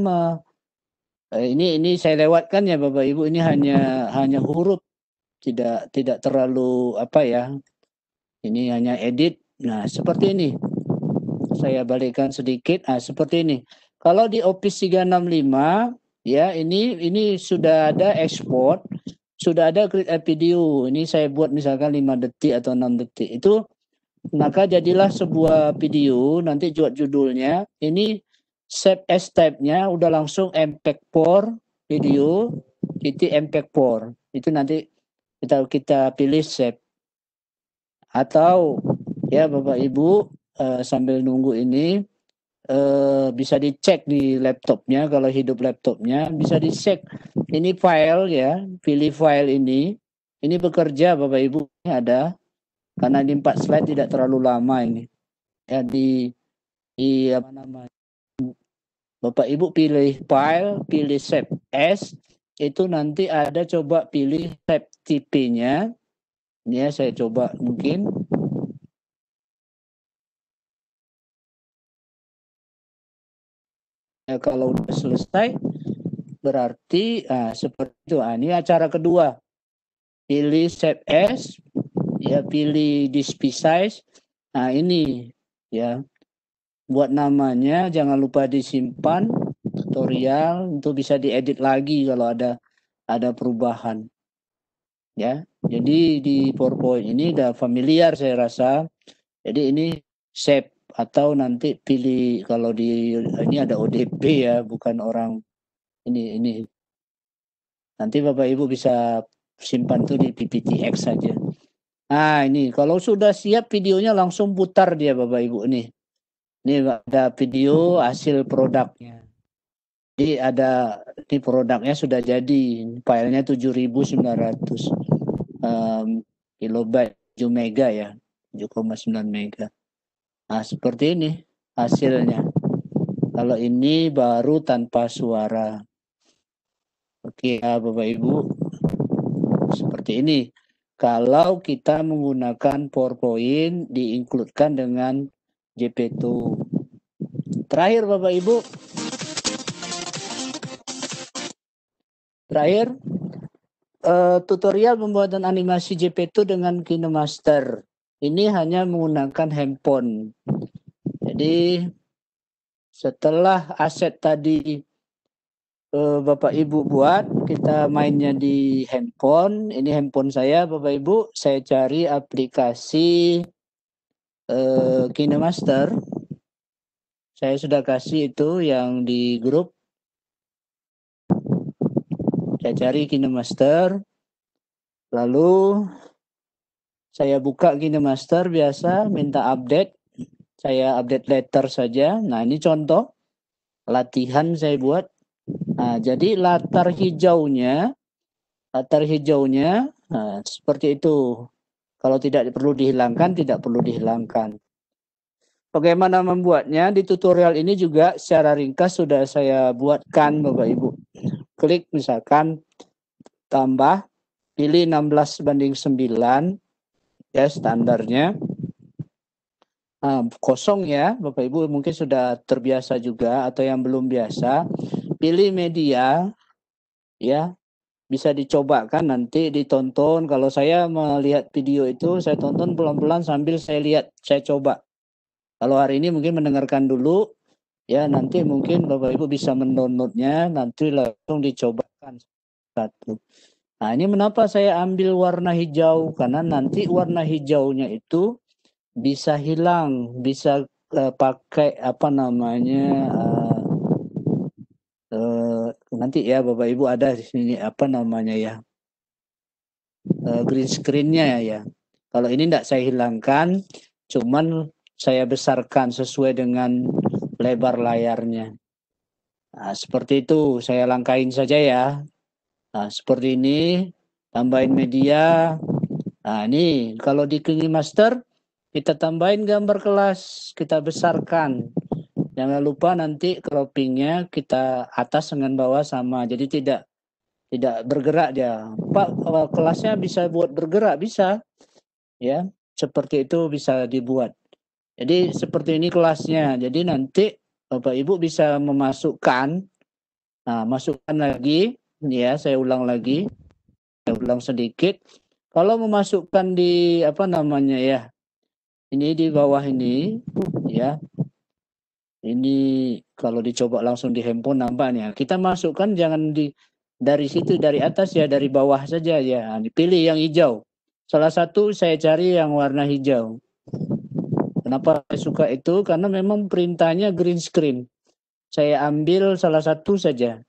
ini saya lewatkan ya Bapak Ibu, ini hanya huruf, tidak terlalu apa ya. Ini hanya edit. Nah, seperti ini. Saya balikkan sedikit. Nah, seperti ini. Kalau di Office 365 ya, ini sudah ada export, sudah ada create a video. Ini saya buat misalkan 5 detik atau 6 detik. Itu maka jadilah sebuah video, nanti buat judulnya. Ini save as type-nya udah langsung MP4 video .mp4. Itu nanti kita pilih save. Atau ya Bapak Ibu sambil nunggu ini bisa dicek di laptopnya, kalau hidup laptopnya bisa dicek ini file ya, pilih file ini bekerja Bapak Ibu, ini ada karena di 4 slide tidak terlalu lama ini ya, di apa namanya, Bapak Ibu pilih file, pilih save as, itu nanti ada coba pilih save tipe-nya ya, saya coba mungkin. Kalau udah selesai berarti seperti itu. Ini acara kedua. Pilih save as, ya pilih display size. Nah ini ya, buat namanya jangan lupa disimpan tutorial untuk bisa diedit lagi kalau ada perubahan. Ya, jadi di PowerPoint ini udah familiar saya rasa. Jadi ini save atau nanti pilih, kalau di ini ada ODP ya, bukan orang ini. Nanti Bapak Ibu bisa simpan tuh di PPTX saja. Nah, ini kalau sudah siap videonya langsung putar dia Bapak Ibu nih. Ini ada video hasil produknya. Jadi ada ini produknya sudah jadi. Filenya 7.900 kilobyte, 7 mega ya. 7,9 mega. Nah, seperti ini hasilnya. Kalau ini baru tanpa suara. Oke ya Bapak Ibu. Seperti ini. Kalau kita menggunakan PowerPoint diinkludkan dengan JP2. Terakhir Bapak Ibu. Terakhir tutorial pembuatan animasi JP2 dengan KineMaster. Ini hanya menggunakan handphone. Jadi setelah aset tadi Bapak Ibu buat, kita mainnya di handphone. Ini handphone saya Bapak Ibu. Saya cari aplikasi KineMaster. Saya sudah kasih itu yang di grup. Saya cari KineMaster. Lalu saya buka KineMaster biasa, minta update. Saya update letter saja. Nah, ini contoh latihan saya buat. Nah, jadi latar hijaunya nah, seperti itu. Kalau tidak perlu dihilangkan, tidak perlu dihilangkan. Bagaimana membuatnya? Di tutorial ini juga secara ringkas sudah saya buatkan Bapak Ibu. Klik misalkan tambah, pilih 16:9 ya standarnya. Kosong ya Bapak Ibu, mungkin sudah terbiasa juga atau yang belum biasa. Pilih media ya, bisa dicobakan nanti ditonton. Kalau saya melihat video itu saya tonton pelan-pelan sambil saya lihat, saya coba. Kalau hari ini mungkin mendengarkan dulu ya, nanti mungkin Bapak Ibu bisa mendownloadnya, nanti langsung dicobakan satu. Nah, ini kenapa saya ambil warna hijau, karena nanti warna hijaunya itu bisa hilang, bisa pakai apa namanya nanti ya Bapak Ibu ada di sini apa namanya ya green screen-nya ya. Kalau ini tidak saya hilangkan, cuman saya besarkan sesuai dengan lebar layarnya. Nah, seperti itu saya langkahin saja ya. Nah, seperti ini, tambahin media. Nah, ini kalau di KineMaster kita tambahin gambar kelas, kita besarkan. Jangan lupa nanti croppingnya kita atas dengan bawah sama, jadi tidak bergerak dia. Pak, kelasnya bisa buat bergerak, bisa ya, seperti itu bisa dibuat. Jadi seperti ini kelasnya. Jadi nanti Bapak Ibu bisa memasukkan, nah masukkan lagi, ya saya ulang lagi, saya ulang sedikit. Kalau memasukkan di apa namanya ya, ini di bawah ini, ya. Ini kalau dicoba langsung di handphone nampaknya. Kita masukkan jangan dari situ, dari atas ya, dari bawah saja ya. Dipilih yang hijau. Salah satu saya cari yang warna hijau. Kenapa saya suka itu? Karena memang perintahnya green screen. Saya ambil salah satu saja.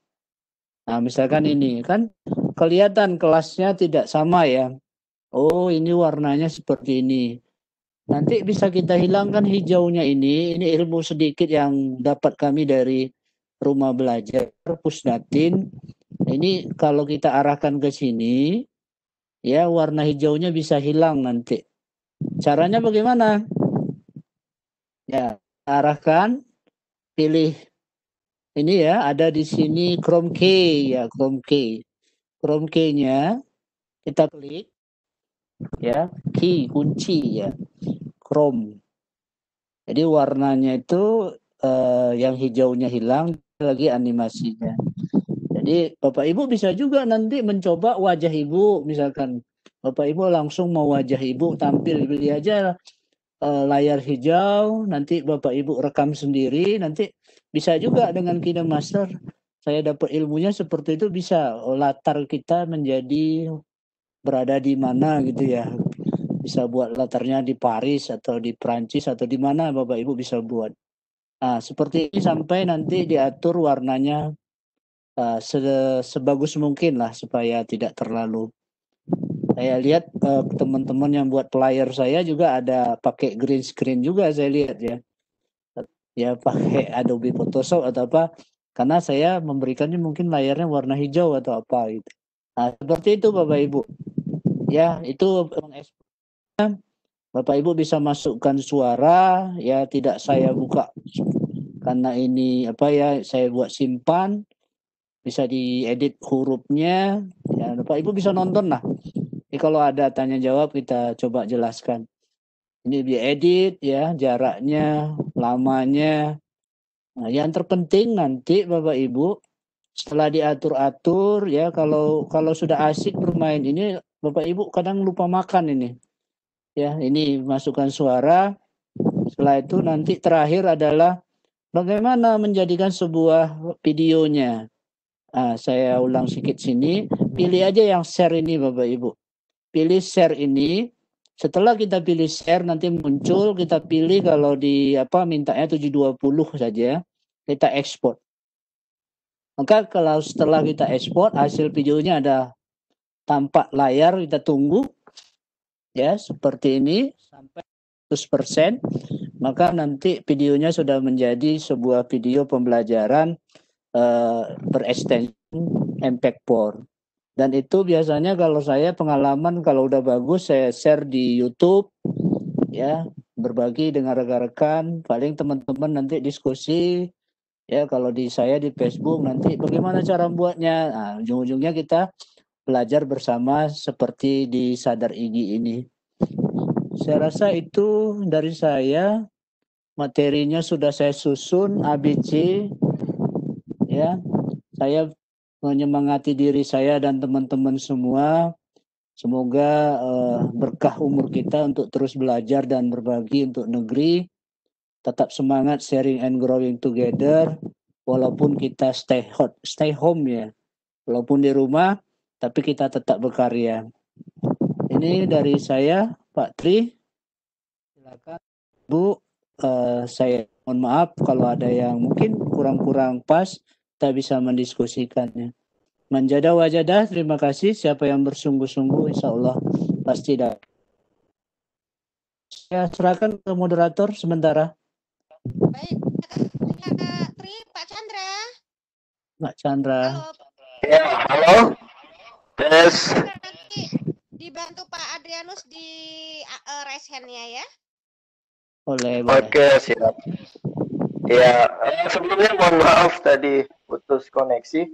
Nah, misalkan ini kan kelihatan kelasnya tidak sama ya. Oh, ini warnanya seperti ini. Nanti bisa kita hilangkan hijaunya ini ilmu sedikit yang dapat kami dari rumah belajar Pusdatin. Ini kalau kita arahkan ke sini, ya warna hijaunya bisa hilang nanti. Caranya bagaimana? Ya, arahkan, pilih ini ya, ada di sini Chrome key ya, Chrome key. Chrome key-nya kita klik ya, key kunci ya. Chrome. Jadi warnanya itu yang hijaunya hilang, lagi animasinya. Jadi Bapak Ibu bisa juga nanti mencoba wajah Ibu, misalkan Bapak Ibu langsung mau wajah Ibu tampil, pilih aja layar hijau, nanti Bapak Ibu rekam sendiri, nanti bisa juga dengan KineMaster. Saya dapat ilmunya seperti itu, bisa latar kita menjadi berada di mana gitu ya. Bisa buat latarnya di Paris atau di Prancis atau di mana Bapak Ibu bisa buat. Nah, seperti ini sampai nanti diatur warnanya sebagus mungkin lah supaya tidak terlalu. Saya lihat teman-teman yang buat player saya juga ada pakai green screen juga saya lihat ya. Ya pakai Adobe Photoshop atau apa. Karena saya memberikannya mungkin layarnya warna hijau atau apa gitu. Nah, seperti itu Bapak Ibu. Ya, itu Bapak Ibu bisa masukkan suara ya, tidak saya buka karena ini apa ya, saya buat simpan, bisa diedit hurufnya ya, Bapak Ibu bisa nonton lah. Jadi kalau ada tanya jawab kita coba jelaskan. Ini diedit ya, jaraknya, lamanya. Nah, yang terpenting nanti Bapak Ibu setelah diatur-atur ya, kalau sudah asik bermain ini Bapak Ibu kadang lupa makan ini. Ya, ini masukkan suara. Setelah itu nanti terakhir adalah bagaimana menjadikan sebuah videonya. Nah, saya ulang sedikit sini. Pilih aja yang share ini Bapak Ibu. Pilih share ini. Setelah kita pilih share nanti muncul, kita pilih kalau di apa mintanya 720 saja. Kita ekspor. Maka kalau setelah kita ekspor hasil videonya ada tampak layar, kita tunggu. Ya, seperti ini sampai 100%, maka nanti videonya sudah menjadi sebuah video pembelajaran berekstensi MP4. Dan itu biasanya kalau saya pengalaman kalau udah bagus saya share di YouTube ya, berbagi dengan rekan-rekan, paling teman-teman nanti diskusi ya, kalau di saya di Facebook nanti bagaimana cara buatnya. Nah, ujung-ujungnya kita belajar bersama seperti di Sadar Igi ini. Saya rasa itu dari saya, materinya sudah saya susun ABC ya. Saya menyemangati diri saya dan teman-teman semua. Semoga berkah umur kita untuk terus belajar dan berbagi untuk negeri. Tetap semangat sharing and growing together. Walaupun kita stay home ya. Walaupun di rumah, tapi kita tetap berkarya. Ini dari saya, Pak Tri. Silakan, Bu. Saya mohon maaf kalau ada yang mungkin kurang-kurang pas, kita bisa mendiskusikannya. Manjada wajadah, terima kasih. Siapa yang bersungguh-sungguh, insya Allah pasti dapat. Saya serahkan ke moderator sementara. Baik, Kak Tri, Pak Chandra. Pak Chandra. Halo. Ya, halo. Tes. Nanti dibantu Pak Adrianus di raise hand-nya ya. Boleh. Oke, siap. Ya, sebelumnya mohon maaf tadi putus koneksi.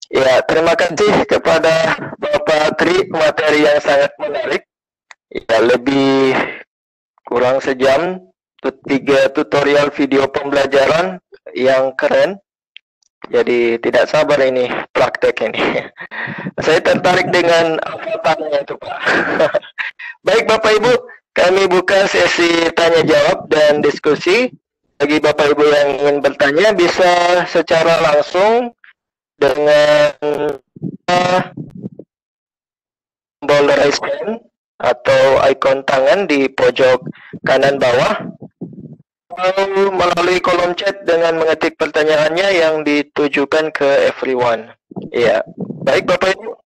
Ya, terima kasih kepada Bapak Tri, materi yang sangat menarik. Ya, lebih kurang sejam, 3 tutorial video pembelajaran yang keren. Jadi tidak sabar ini praktek ini. Saya tertarik dengan avatarnya itu, Pak. Baik Bapak Ibu, kami buka sesi tanya jawab dan diskusi. Bagi Bapak Ibu yang ingin bertanya bisa secara langsung dengan tombol raise hand atau ikon tangan di pojok kanan bawah, atau melalui kolom chat dengan mengetik pertanyaannya yang ditujukan ke everyone. Ya, baik Bapak Ibu.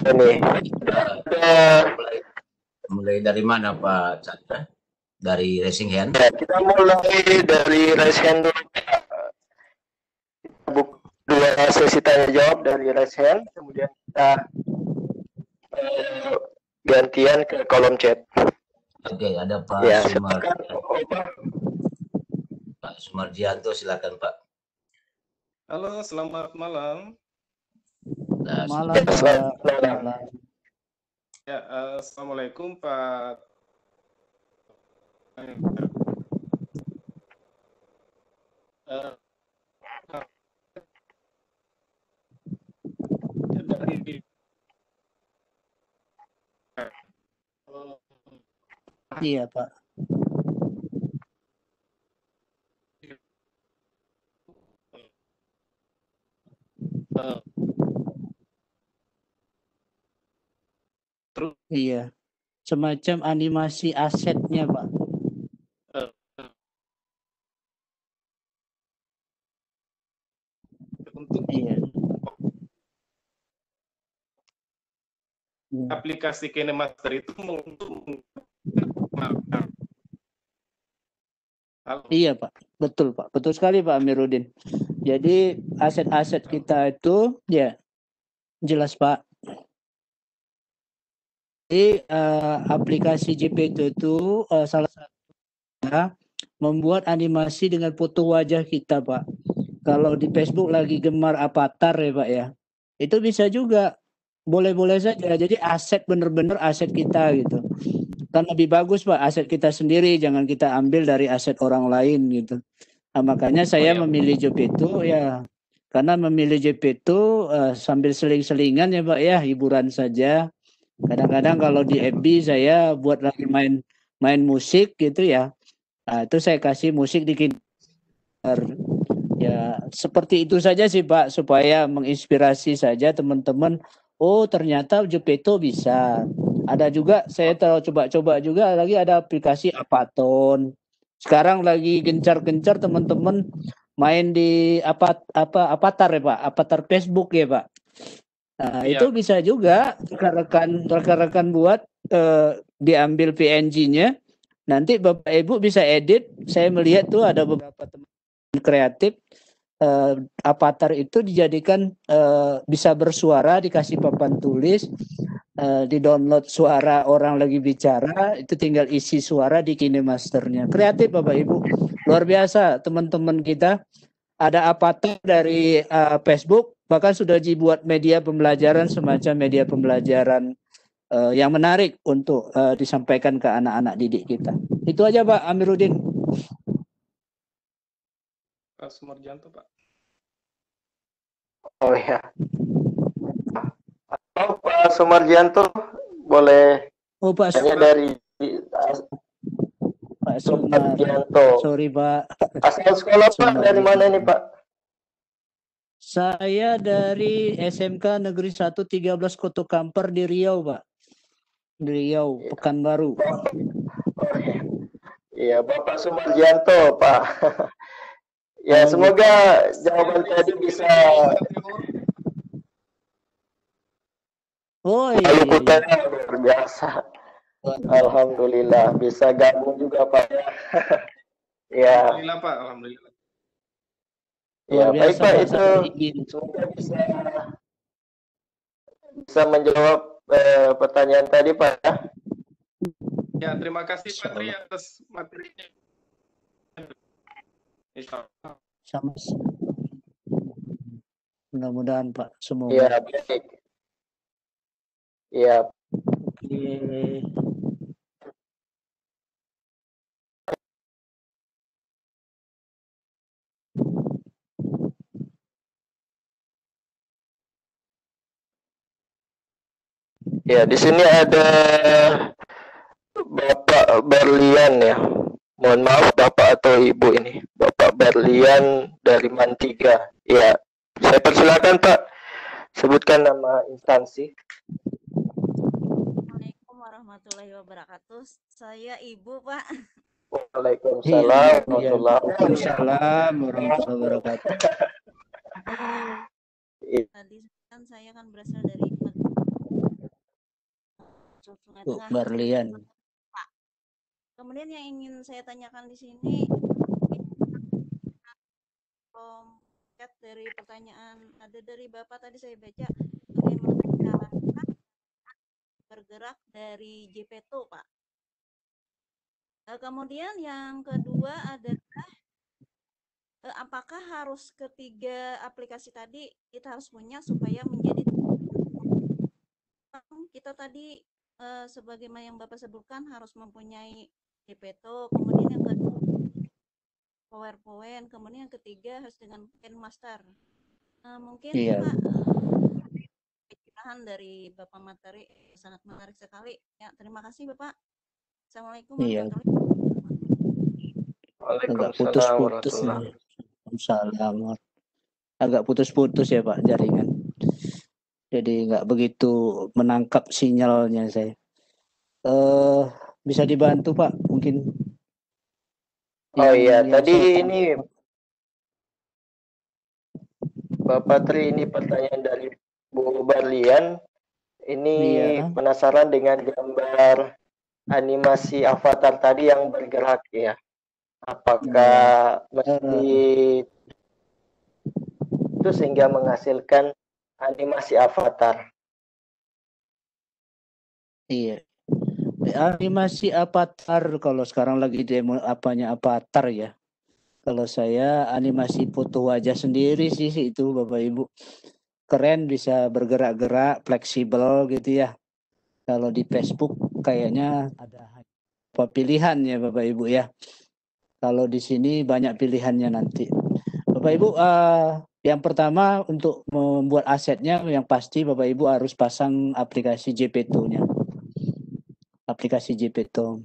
Ini mulai dari mana Pak Chandra? Dari raising hand? Ya, kita mulai dari raise hand dulu. Dua sesi tanya jawab dari raise hand, kemudian kita gantian ke kolom chat. Oke, ada Pak Ya, Pak Sumarjianto, silakan Pak. Halo, selamat malam. Malam. Ya, assalamualaikum Pak. Iya Pak. Iya, semacam animasi asetnya Pak. Untuk aplikasi KineMaster itu untuk Iya Pak, betul Pak, betul sekali Pak Amiruddin. Jadi aset-aset kita itu ya jelas Pak. Jadi aplikasi JP itu salah satu membuat animasi dengan foto wajah kita Pak. Kalau di Facebook lagi gemar avatar ya Pak ya, itu bisa juga, boleh-boleh saja. Jadi aset benar-benar aset kita gitu. Kan lebih bagus Pak aset kita sendiri, jangan kita ambil dari aset orang lain gitu. Nah, makanya saya memilih Jopeto ya, karena memilih Jopeto sambil seling-selingan ya Pak ya, hiburan saja. Kadang-kadang kalau di FB saya buat lagi main musik gitu ya, nah, itu saya kasih musik di ya seperti itu saja sih Pak, supaya menginspirasi saja teman-teman. Oh ternyata Jopeto bisa. Ada juga saya coba-coba juga lagi ada aplikasi Apaton. Sekarang lagi gencar-gencar teman-teman main di avatar ya Pak, avatar Facebook ya Pak. Nah, itu bisa juga rekan-rekan buat diambil PNG-nya. Nanti Bapak Ibu bisa edit. Saya melihat tuh ada beberapa teman kreatif avatar itu dijadikan bisa bersuara, dikasih papan tulis, di-download suara orang lagi bicara, itu tinggal isi suara di KineMaster-nya. Kreatif Bapak Ibu, luar biasa teman-teman kita. Ada avatar dari Facebook, bahkan sudah dibuat media pembelajaran, semacam media pembelajaran yang menarik untuk disampaikan ke anak-anak didik kita. Itu aja Pak Amiruddin. Pak Sumarjanto, Pak. Oh ya. Atau Pak Sumarjanto boleh Oh Pak tanya dari Pak Sumar. Sumarjanto. Sorry Pak. Asal sekolah Pak dari mana nih Pak? Saya dari SMK Negeri 1 13 Koto Kampar di Riau Pak. Di Riau, Pekanbaru. Iya, Bapak Sumarjanto, Pak. Ya, semoga jawaban tadi bisa Malukutannya luar biasa. Alhamdulillah bisa gabung juga Pak. Ya. Alhamdulillah Pak, alhamdulillah. Ya, baik Pak, itu semoga bisa menjawab pertanyaan tadi Pak. Ya, terima kasih Pak Tri atas materinya. Sama. Mudah-mudahan Pak, semoga. Ya, baik. Ya. Ya, di sini ada Bapak Berlian ya. Mohon maaf Bapak atau Ibu ini. Bapak Berlian dari Mantiga. Ya, saya persilakan Pak. Sebutkan nama instansi. Assalamualaikum warahmatullahi wabarakatuh. Saya Ibu Pak. Waalaikumsalam warahmatullahi wabarakatuh. Tadi kan saya kan berasal dari Sungai Tengah. Berlian. Pak. Kemudian yang ingin saya tanyakan di sini dari pertanyaan ada dari Bapak tadi saya baca bagaimana cara bergerak dari JPTO Pak. Kemudian yang kedua adalah apakah harus ketiga aplikasi tadi kita harus punya supaya menjadi kita tadi sebagaimana yang Bapak sebutkan harus mempunyai JPTO, kemudian yang kedua PowerPoint, kemudian yang ketiga harus dengan KineMaster. Mungkin Pak pencerahan dari Bapak materi sangat menarik sekali. Ya, terima kasih Bapak. Assalamualaikum warahmatullahi wabarakatuh. Agak putus-putus. Agak putus-putus ya Pak jaringan. Jadi nggak begitu menangkap sinyalnya saya. Bisa dibantu Pak mungkin. Oh iya, tadi ini Bapak Tri, ini pertanyaan dari Bu Berlian. Ini penasaran dengan gambar animasi avatar tadi yang bergerak ya. Apakah mesti itu sehingga menghasilkan animasi avatar? Iya. Animasi avatar kalau sekarang lagi demo apanya avatar ya. Kalau saya animasi foto wajah sendiri sih itu Bapak Ibu. Keren, bisa bergerak-gerak, fleksibel gitu ya. Kalau di Facebook kayaknya ada pilihan ya Bapak Ibu ya. Kalau di sini banyak pilihannya nanti. Bapak Ibu, yang pertama untuk membuat asetnya yang pasti Bapak Ibu harus pasang aplikasi JPTO-nya. Aplikasi JPTO.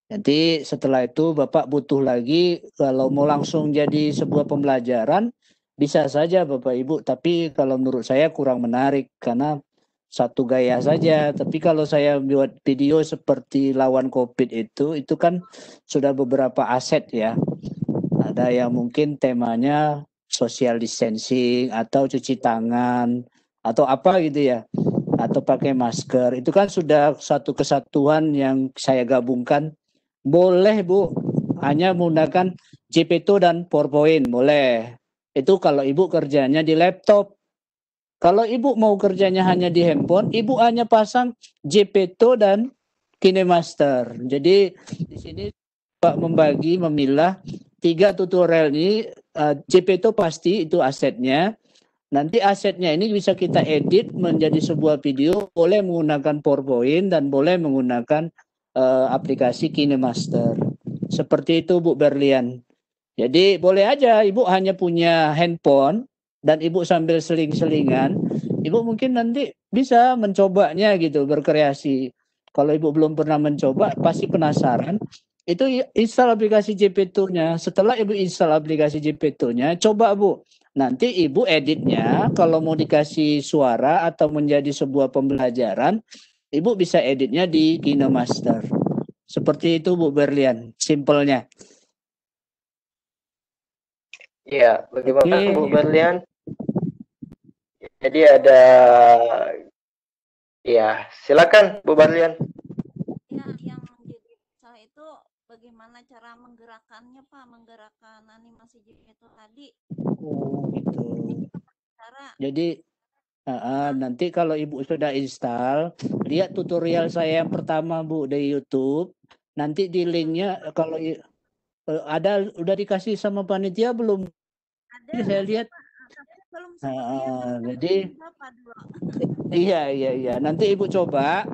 Nanti setelah itu Bapak butuh lagi kalau mau langsung jadi sebuah pembelajaran bisa saja Bapak Ibu, tapi kalau menurut saya kurang menarik karena satu gaya saja. Tapi kalau saya buat video seperti lawan COVID itu kan sudah beberapa aset ya. Ada yang mungkin temanya social distancing atau cuci tangan atau apa gitu ya. Atau pakai masker, itu kan sudah satu kesatuan yang saya gabungkan. Boleh Bu, hanya menggunakan JPTO dan PowerPoint, boleh. Itu kalau ibu kerjanya di laptop. Kalau ibu mau kerjanya hanya di handphone, ibu hanya pasang JPEGO dan KineMaster. Jadi di sini Pak memilah 3 tutorial ini. JPEGO pasti itu asetnya. Nanti asetnya ini bisa kita edit menjadi sebuah video, boleh menggunakan PowerPoint dan boleh menggunakan aplikasi KineMaster. Seperti itu Bu Berlian. Jadi boleh aja ibu hanya punya handphone dan ibu sambil seling-selingan, ibu mungkin nanti bisa mencobanya gitu, berkreasi. Kalau ibu belum pernah mencoba, pasti penasaran. Itu install aplikasi JPEGO-nya. Setelah ibu install aplikasi JPEGO-nya, coba Bu. Nanti ibu editnya, kalau mau dikasih suara atau menjadi sebuah pembelajaran, ibu bisa editnya di KineMaster. Seperti itu Bu Berlian, simpelnya. Ya, bagaimana Oke. Bu Berlian? Jadi ada, ya silakan Bu Berlian. Ya, yang jadi saya itu bagaimana cara menggerakkannya Pak, menggerakkan animasi itu tadi. Oh, gitu. Cara Jadi nanti kalau ibu sudah install, lihat tutorial saya yang pertama Bu di YouTube. Nanti di linknya kalau ada udah dikasih sama panitia belum? Saya lihat. tapi belum sempat lihat Jadi Bapak dulu. iya. Nanti ibu coba.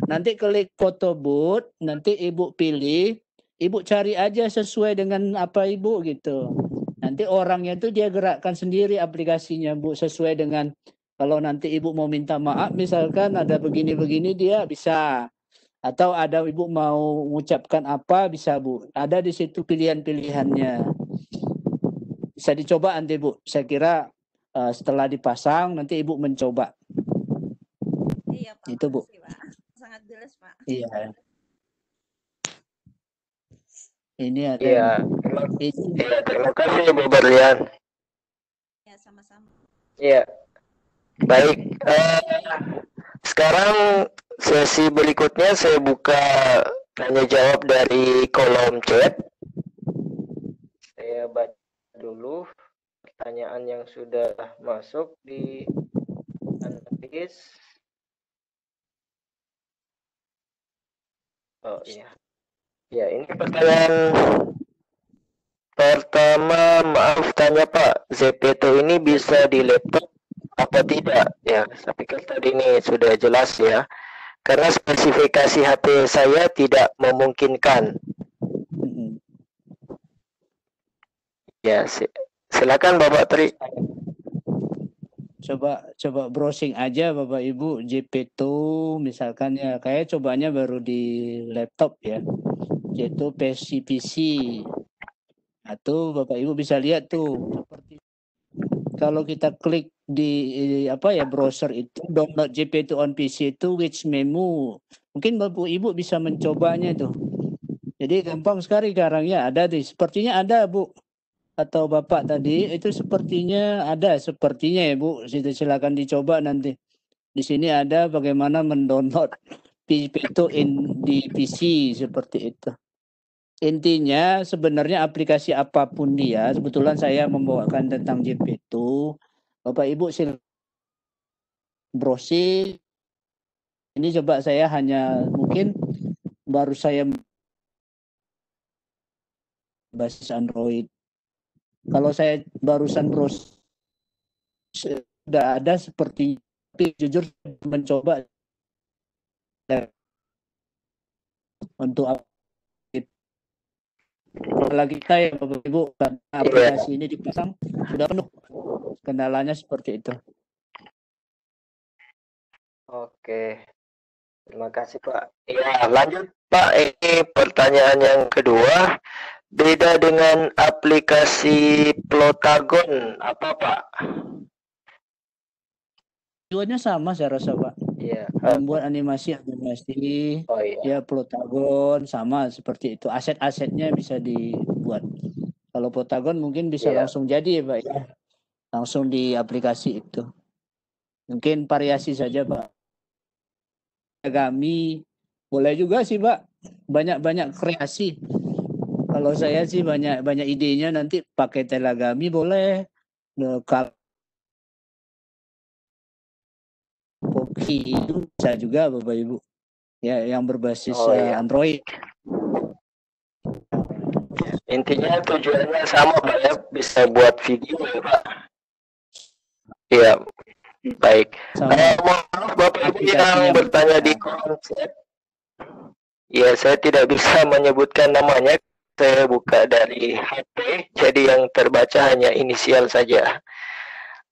Nanti klik foto booth. Nanti ibu pilih. Ibu cari aja sesuai dengan apa ibu gitu. Nanti orangnya itu dia gerakkan sendiri aplikasinya Bu, sesuai dengan kalau nanti ibu mau minta maaf misalkan ada begini-begini dia bisa. Atau ada ibu mau mengucapkan apa bisa Bu. Ada di situ pilihan-pilihannya. Bisa dicoba nanti Bu. Saya kira setelah dipasang nanti ibu mencoba. Iya Pak, Itu Bu. makasih, Pak. Sangat jelas Pak. Iya. Ini ada. Iya, terima kasih Bu Berlian. Ya, sama-sama. Iya, baik. Sekarang sesi berikutnya saya buka tanya jawab dari kolom chat. Saya baca dulu pertanyaan yang sudah masuk di analis. Oh iya. Ya, ini pertanyaan pertama, maaf tanya Pak, ZPTO ini bisa di laptop apa tidak? Ya, saya pikir tadi ini sudah jelas ya. Karena spesifikasi HP saya tidak memungkinkan. Ya, silakan Bapak Tri. Coba browsing aja Bapak Ibu JPEGO misalkan ya, kayak cobanya baru di laptop ya, yaitu PC. Atau Bapak Ibu bisa lihat tuh seperti kalau kita klik di browser itu download JPEGO on PC itu which menu. Mungkin Bapak Ibu bisa mencobanya tuh. Jadi gampang sekali sekarang ya, ada nih. Sepertinya ada Bu. Atau Bapak tadi itu sepertinya ya Bu. Silakan dicoba nanti. Di sini ada bagaimana mendownload JPEGO di PC seperti itu. Intinya sebenarnya aplikasi apapun dia, kebetulan saya membawakan tentang JPEGO. Bapak Ibu silakan browsing. Ini coba saya hanya mungkin baru saya basis Android. Kalau saya barusan browsing sudah ada seperti, tapi jujur mencoba untuk lagi saya Bapak Ibu karena aplikasi ini dipasang sudah penuh, kendalanya seperti itu. Oke, terima kasih Pak. Ya, lanjut Pak, ini pertanyaan yang kedua. Beda dengan aplikasi Plotagon apa Pak? Tujuannya sama saya rasa Pak. Iya. Membuat animasi. Oh iya. Ya Plotagon sama seperti itu. Aset-asetnya bisa dibuat. Kalau Plotagon mungkin bisa langsung jadi ya Pak ya. Langsung di aplikasi itu. Mungkin variasi saja Pak. Telegami boleh juga sih Pak. Banyak-banyak kreasi. Kalau saya sih banyak idenya nanti pakai Telegami boleh. Koki itu bisa juga Bapak Ibu. Ya, yang berbasis iya. Android. Intinya tujuannya sama Pak ya, bisa buat video ya Pak. Iya, baik. Mohon maaf Bapak Ibu yang bertanya di kolom chat. Ya, saya tidak bisa menyebutkan namanya. Saya buka dari HP, jadi yang terbaca hanya inisial saja.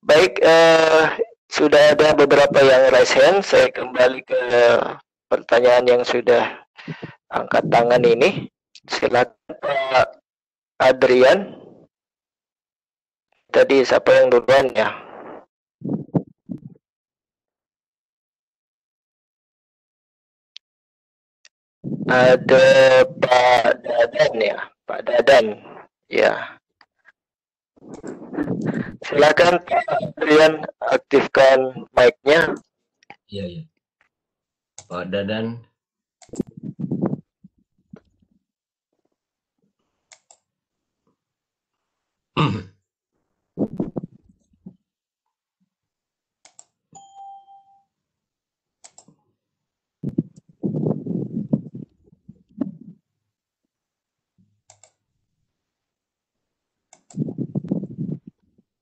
Baik, sudah ada beberapa yang raise hand. Saya kembali ke pertanyaan yang sudah angkat tangan ini. Silakan Pak Adrian. Tadi siapa yang duluan ya? Ada Pak Dadan ya, Pak Dadan. Ya. Silakan Pak Adrian aktifkan mic-nya. Iya, iya. Pak Dadan.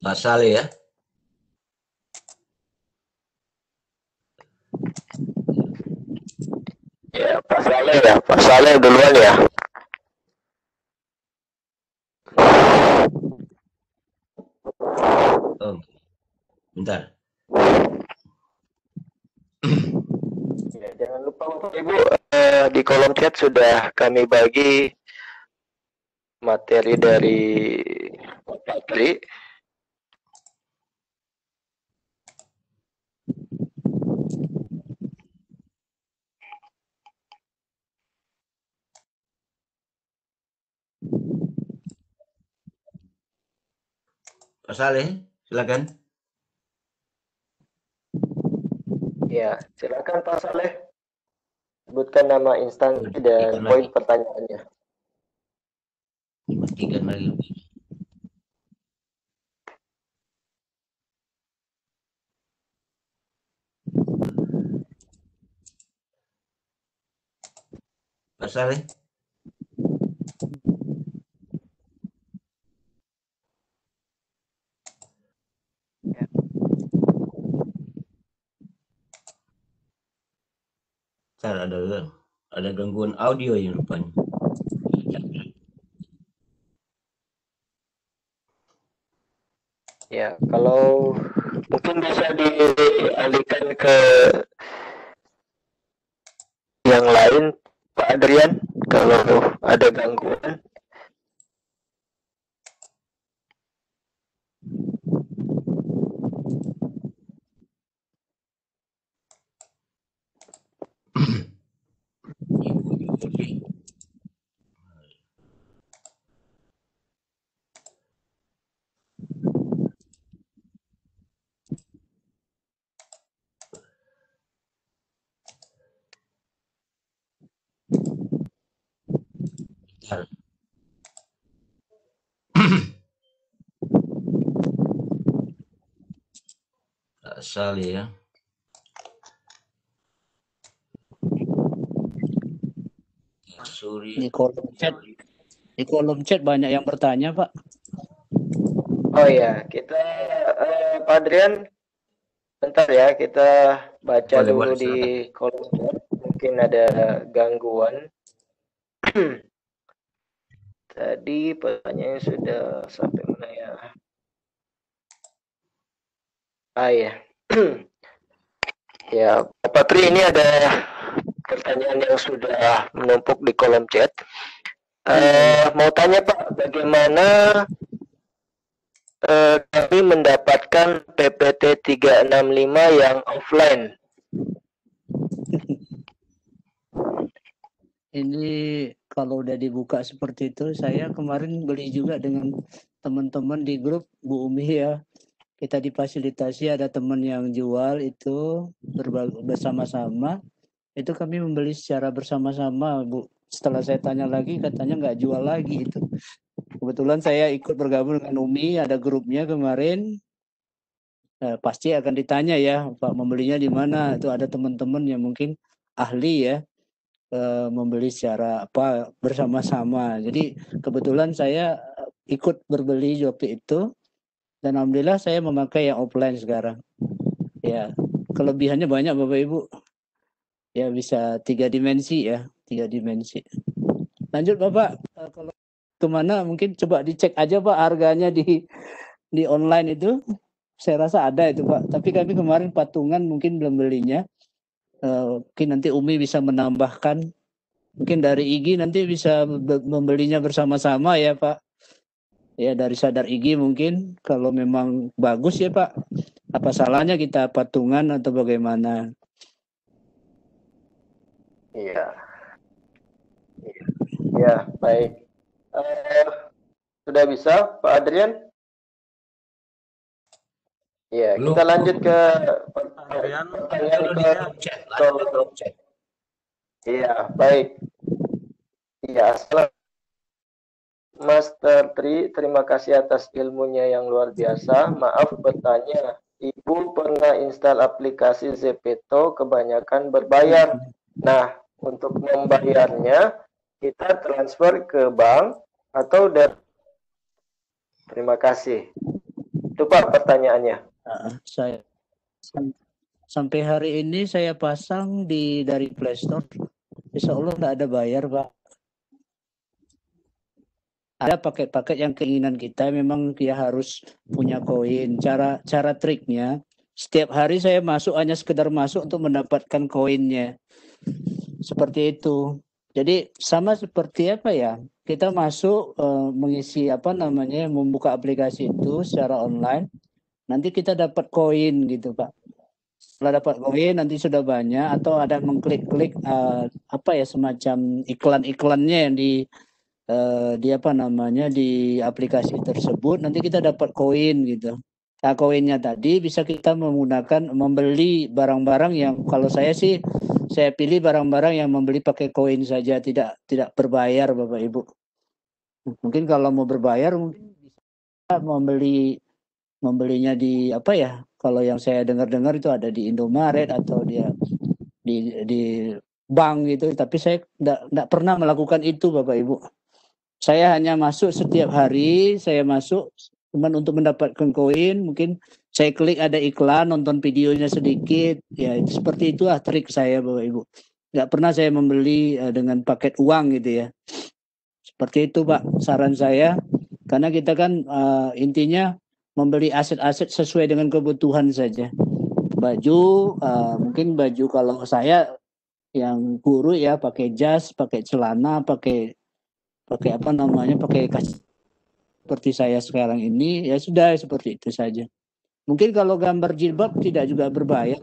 Pak Saleh ya. Ya, Pak Saleh ya, Pak Saleh duluan ya. Oh, bentar. Ya, jangan lupa Bapak Ibu, di kolom chat sudah kami bagi materi dari Pak Tri. Pak Saleh, silakan. Ya, silakan Pak Saleh. Sebutkan nama instansi dan poin pertanyaannya. Dimatikan lagi. Pak Saleh. Ada gangguan audio yang rupanya. Ya, kalau mungkin bisa dialihkan ke yang lain, Pak Adrian, kalau ada gangguan. Saleh ya. Di kolom chat banyak yang bertanya, Pak. Oh ya, kita Pak Adrian, bentar ya, kita baca dulu di kolom chat. Mungkin ada gangguan. Tadi pertanyaannya sudah sampai mana ya? Ya. Ya, Pak Patri, ini ada pertanyaan yang sudah menumpuk di kolom chat. Mau tanya Pak, bagaimana kami mendapatkan PPT 365 yang offline? Ini kalau udah dibuka seperti itu, saya kemarin beli juga dengan teman-teman di grup Bu Umi ya. Kita difasilitasi, ada teman yang jual itu bersama-sama. Itu kami membeli secara bersama-sama, Bu. Setelah saya tanya lagi, katanya nggak jual lagi itu. Kebetulan saya ikut bergabung dengan Umi, ada grupnya kemarin. Pasti akan ditanya ya, Pak, membelinya di mana? Itu ada teman-teman yang mungkin ahli ya, membeli secara apa bersama-sama. Jadi kebetulan saya ikut berbeli waktu itu, dan alhamdulillah saya memakai yang offline sekarang. Ya, kelebihannya banyak Bapak Ibu. Ya bisa 3 dimensi ya, 3 dimensi. Lanjut Bapak, kalau kemana mungkin coba dicek aja Pak harganya di online itu. Saya rasa ada itu Pak, tapi kami kemarin patungan mungkin belum belinya. Mungkin nanti Umi bisa menambahkan, mungkin dari IGI nanti bisa membelinya bersama-sama ya Pak. Ya dari Sadar IGI mungkin, kalau memang bagus ya Pak. Apa salahnya kita patungan atau bagaimana? Iya. Ya, baik. Sudah bisa, Pak Adrian? Ya, Belum. kita lanjut ke Adrian, pertanyaan Dulu di ke kolom chat, lanjut ke kolom chat. Iya, baik. Iya, Master Tri, terima kasih atas ilmunya yang luar biasa. Maaf bertanya, Ibu pernah install aplikasi Zepeto kebanyakan berbayar. Nah, untuk membayarnya, kita transfer ke bank atau dari... Terima kasih. Itu Pak pertanyaannya. Saya sampai hari ini saya pasang dari Play Store. Insya Allah nggak ada bayar Pak. Ada paket-paket yang keinginan kita memang dia harus punya koin. Cara triknya, setiap hari saya masuk hanya sekedar masuk untuk mendapatkan koinnya. Seperti itu. Jadi sama seperti apa ya? Kita masuk mengisi membuka aplikasi itu secara online. Nanti kita dapat koin gitu Pak. Setelah dapat koin nanti sudah banyak, atau ada mengklik-klik semacam iklan-iklannya yang di aplikasi tersebut, nanti kita dapat koin gitu. Nah, koinnya tadi bisa kita menggunakan membeli barang-barang yang, kalau saya sih saya pilih barang-barang yang membeli pakai koin saja, tidak berbayar Bapak Ibu. Mungkin kalau mau berbayar mungkin bisa membelinya di kalau yang saya dengar itu ada di Indomaret atau dia di bank gitu, tapi saya tidak pernah melakukan itu Bapak Ibu. Saya hanya masuk setiap hari, saya masuk cuman untuk mendapatkan koin, mungkin saya klik ada iklan, nonton videonya sedikit, ya seperti itulah trik saya Bapak Ibu. Nggak pernah saya membeli dengan paket uang gitu ya. Seperti itu Pak, saran saya, karena kita kan intinya membeli aset-aset sesuai dengan kebutuhan saja. Baju, mungkin baju kalau saya yang guru ya pakai jas, pakai celana, pakai kasih seperti saya sekarang ini, ya sudah seperti itu saja. Mungkin kalau gambar jilbab tidak juga berbayar.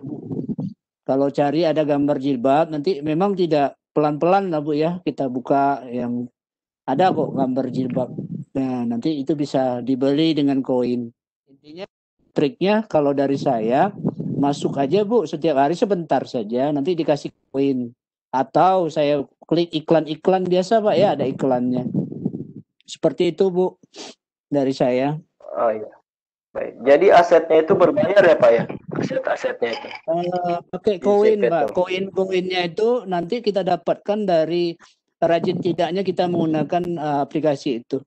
Kalau cari ada gambar jilbab, nanti memang tidak pelan-pelan lah Bu ya, kita buka yang ada kok gambar jilbab. Nah, nanti itu bisa dibeli dengan koin. Intinya triknya kalau dari saya, masuk aja Bu setiap hari sebentar saja, nanti dikasih koin. Atau saya klik iklan-iklan biasa Pak ya, ada iklannya. Seperti itu Bu dari saya. Oh iya. Baik. Jadi asetnya itu berbayar ya Pak ya? Aset-asetnya itu. Pakai koin Pak. Koin-koinnya itu nanti kita dapatkan dari rajin tidaknya kita menggunakan aplikasi itu.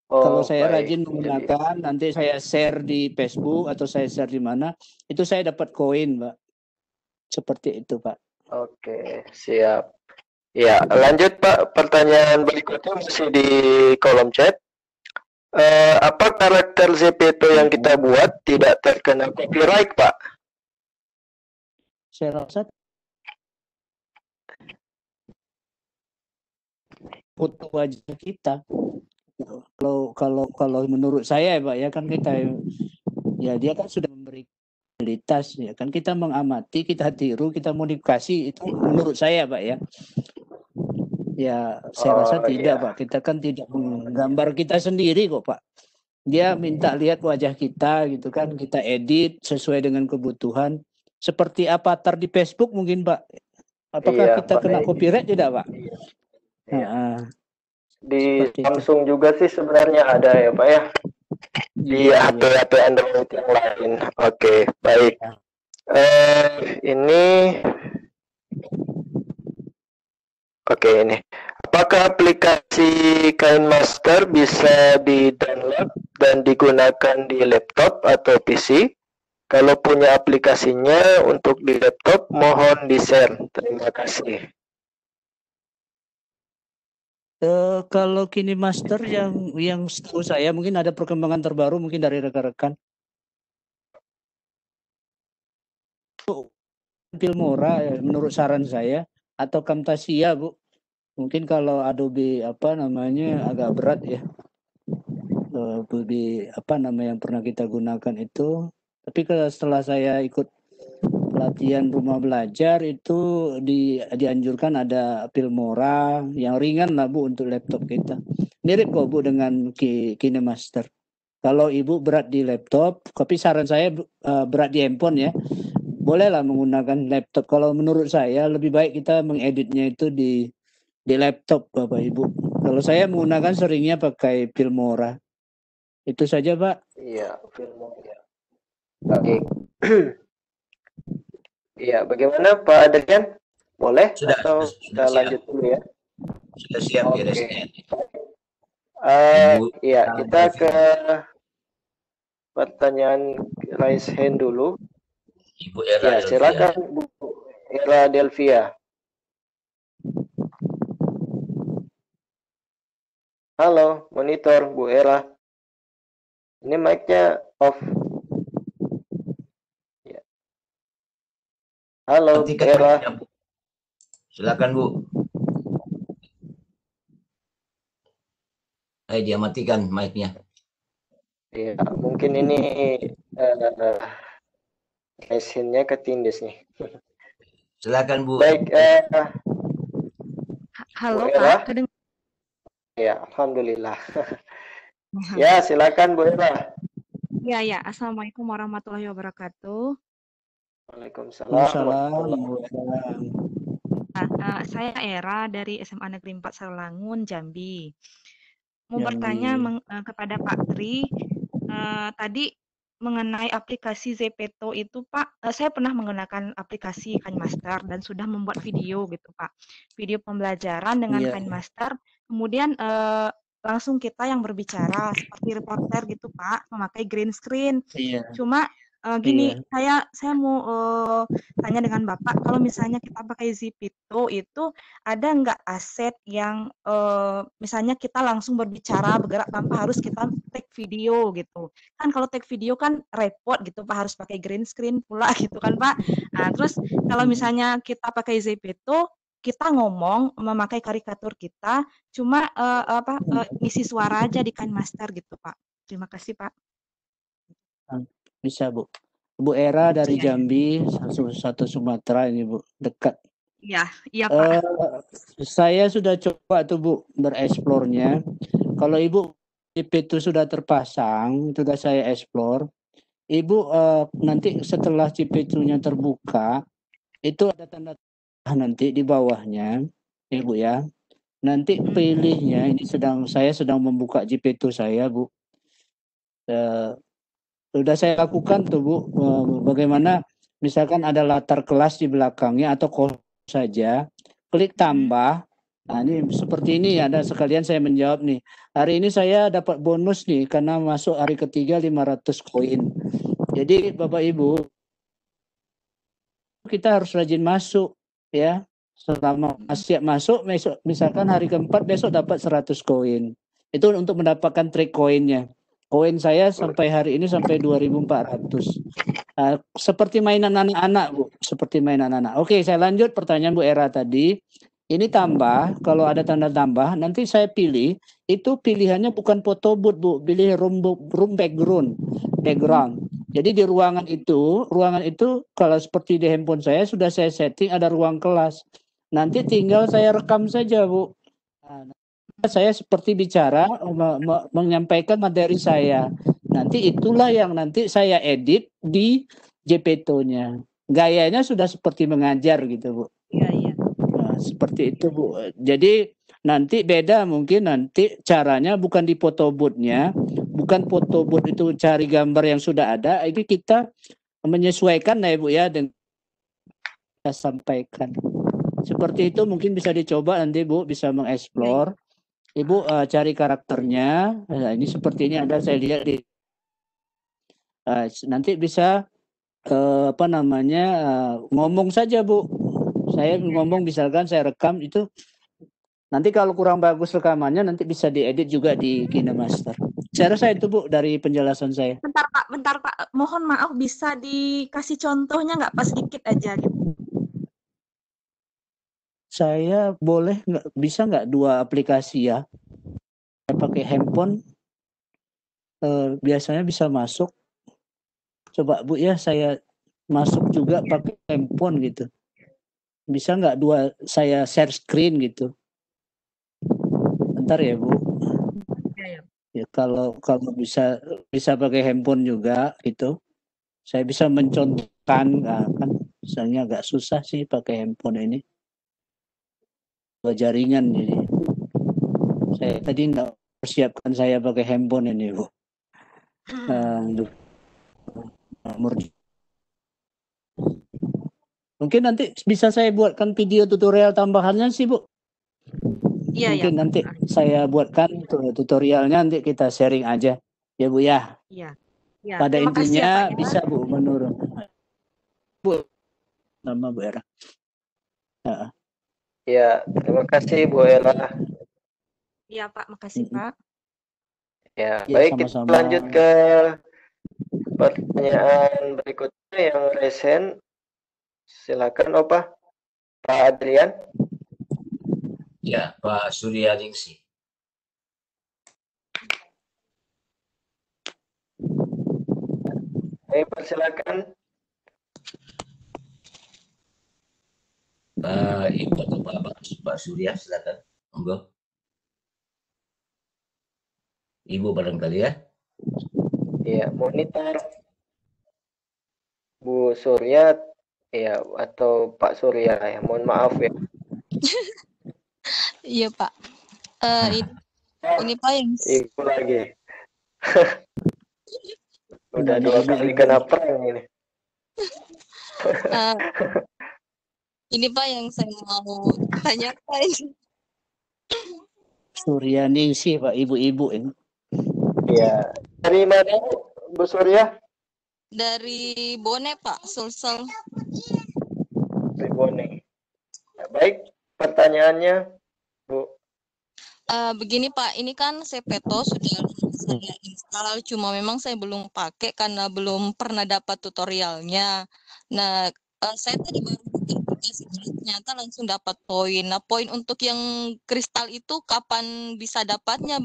Kalau saya rajin menggunakan, nanti saya share di Facebook atau saya share di mana, itu saya dapat koin Pak. Seperti itu Pak. Oke, siap. Ya, lanjut Pak. Pertanyaan berikutnya masih di kolom chat. Apa karakter Zepeto yang kita buat tidak terkena copyright Pak? Saya rasa foto wajah kita. Kalau menurut saya Pak ya, kan kita ya dia kan sudah memberi kualitas ya kan, kita mengamati, kita tiru, kita modifikasi, itu menurut saya Pak ya. Ya saya rasa tidak Pak, kita kan tidak menggambar kita sendiri kok Pak. Dia minta lihat wajah kita gitu kan, kita edit sesuai dengan kebutuhan. Seperti avatar di Facebook mungkin Pak. Apakah kita kena copyright tidak Pak? Iya. Di Seperti itu. Samsung juga sih sebenarnya ada ya Pak ya. Di Iya, iya. HP-HP Android yang lain. Oke, baik. Ya. Ini oke ini. Apakah aplikasi KineMaster bisa di-download dan digunakan di laptop atau PC? Kalau punya aplikasinya untuk di laptop, mohon di-share. Terima kasih. Kalau KineMaster yang setahu saya mungkin ada perkembangan terbaru mungkin dari rekan-rekan. Filmora menurut saran saya atau Camtasia Bu. Mungkin kalau Adobe apa namanya agak berat ya. Adobe apa nama yang pernah kita gunakan itu. Tapi setelah saya ikut pelatihan rumah belajar itu dianjurkan ada Filmora yang ringan lah Bu untuk laptop kita. Mirip kok Bu dengan KineMaster. Kalau Ibu berat di laptop, tapi saran saya berat di handphone ya. Bolehlah menggunakan laptop. Kalau menurut saya lebih baik kita mengeditnya itu di laptop Bapak Ibu. Kalau saya menggunakan seringnya pakai Filmora. Itu saja Pak. Iya, Filmora. Oke. Iya, bagaimana Pak Adrian? Boleh Sudah atau kita siap. lanjut dulu ya? Sudah siap Oke. RSN. Iya, kita ke pertanyaan raise hand dulu. Ibu Era Ya, silakan Bu Era Delvia. Halo, monitor Bu Era. Ini mic-nya off. Ya. Halo, Bu Era. Silakan Bu. Dia matikan mic-nya. Ya, mungkin ini mesinnya ketindis nih. Silakan Bu. Baik, Halo Bu Era. Pak, kedengaran? Ya, alhamdulillah. Ya, silakan Bu Era. Ya. Assalamualaikum warahmatullahi wabarakatuh. Waalaikumsalam. Waalaikumsalam. Saya Era dari SMA Negeri 4 Salangun, Jambi. Mau Jambi. bertanya kepada Pak Tri, tadi mengenai aplikasi Zepeto itu Pak, saya pernah menggunakan aplikasi KineMaster dan sudah membuat video gitu Pak. Video pembelajaran dengan KineMaster, kemudian langsung kita yang berbicara seperti reporter gitu Pak, memakai green screen. Iya. Cuma gini, saya mau tanya dengan Bapak, kalau misalnya kita pakai Zepeto itu ada nggak aset yang misalnya kita langsung berbicara bergerak tanpa harus kita take video gitu. Kan kalau take video kan repot gitu Pak, harus pakai green screen pula gitu kan Pak. Nah, terus kalau misalnya kita pakai Zepeto, kita ngomong memakai karikatur kita, cuma isi suara aja di KineMaster gitu Pak. Terima kasih Pak. Bisa Bu. Bu Era dari Jambi, satu Sumatera ini Bu, dekat. Iya Pak. Saya sudah coba tuh Bu bereksplornya. Kalau Ibu itu sudah terpasang, sudah saya explore. Ibu nanti setelah CP2-nya terbuka, itu ada tanda nanti di bawahnya, Ibu ya. Nanti pilihnya, ini saya sedang membuka JP2 saya Bu. Sudah saya lakukan tuh Bu, bagaimana misalkan ada latar kelas di belakangnya atau kosong saja, klik tambah. Nah ini seperti ini ada sekalian saya menjawab nih. Hari ini saya dapat bonus nih karena masuk hari ketiga 500 koin. Jadi Bapak Ibu, kita harus rajin masuk ya. Selama siap masuk, misalkan hari keempat besok dapat 100 koin. Itu untuk mendapatkan track koinnya. Koin saya sampai hari ini sampai 2.400. Seperti mainan anak-anak Bu, seperti mainan anak. Oke, saya lanjut pertanyaan Bu Era tadi. Ini tambah, kalau ada tanda tambah, nanti saya pilih, itu pilihannya bukan foto booth Bu, pilih room background. Jadi di ruangan itu kalau seperti di handphone saya sudah saya setting ada ruang kelas. Nanti tinggal saya rekam saja Bu. Saya seperti bicara menyampaikan materi saya. Nanti itulah yang nanti saya edit di JPETO-nya. Gayanya sudah seperti mengajar gitu Bu. Iya. Nah, seperti itu Bu. Jadi Nanti beda mungkin nanti caranya bukan di photobooth-nya, bukan photobooth itu cari gambar yang sudah ada, ini kita menyesuaikan ya Ibu ya dengan kita sampaikan. Seperti itu mungkin bisa dicoba nanti Bu, bisa mengeksplor. Ibu cari karakternya. Nah, ini seperti ini ada saya lihat di nanti bisa ngomong saja Bu. Saya ngomong misalkan saya rekam itu. Nanti kalau kurang bagus rekamannya nanti bisa diedit juga di KineMaster. Saya rasa itu Bu dari penjelasan saya. Bentar Pak, mohon maaf bisa dikasih contohnya nggak Pak sedikit aja gitu. Saya boleh nggak bisa nggak 2 aplikasi ya? Saya pakai handphone biasanya bisa masuk. Coba Bu ya saya masuk juga pakai handphone gitu. Bisa nggak 2 saya share screen gitu? Bentar ya Bu. Ya kalau bisa pakai handphone juga gitu. Saya bisa mencontohkan kan misalnya agak susah sih pakai handphone ini. 2 jaringan jadi. Saya tadi enggak persiapkan saya pakai handphone ini Bu. Mungkin nanti bisa saya buatkan video tutorial tambahannya sih Bu. Iya, Mungkin nanti saya buatkan tutorialnya nanti kita sharing aja ya Bu ya. Iya. Pada Terima kasih ya, intinya Pak, ya. bisa Bu menurut Bu nama Bu Era. Ya, terima kasih Bu Ella. Iya Pak, makasih Pak. Ya, Ya, baik kita sama-sama. lanjut ke pertanyaan berikutnya yang resen. Silakan Opa. Pak Adrian. Ya, Pak Suryaningsih. Persilakan. Ibu atau Pak Surya, silakan. Monggo. Ibu barangkali ya. Iya, monitor. Bu Surya ya atau Pak Surya ya. Mohon maaf ya. Iya Pak. Ini Pak yang Ibu lagi. Udah 2 kali kena prank ini. ini Pak yang saya mau tanyakan. Suryaningsih Pak, ibu-ibu ini. Iya. Dari mana Bu Surya? Dari Bone Pak, Sulsel. Dari Bone. Ya, baik, pertanyaannya Bu. Begini Pak, ini kan Sepeto sudah saya install, cuma memang saya belum pakai karena belum pernah dapat tutorialnya. Nah, saya tadi baru buka aplikasi, ternyata langsung dapat poin. Nah, poin untuk yang kristal itu kapan bisa dapatnya?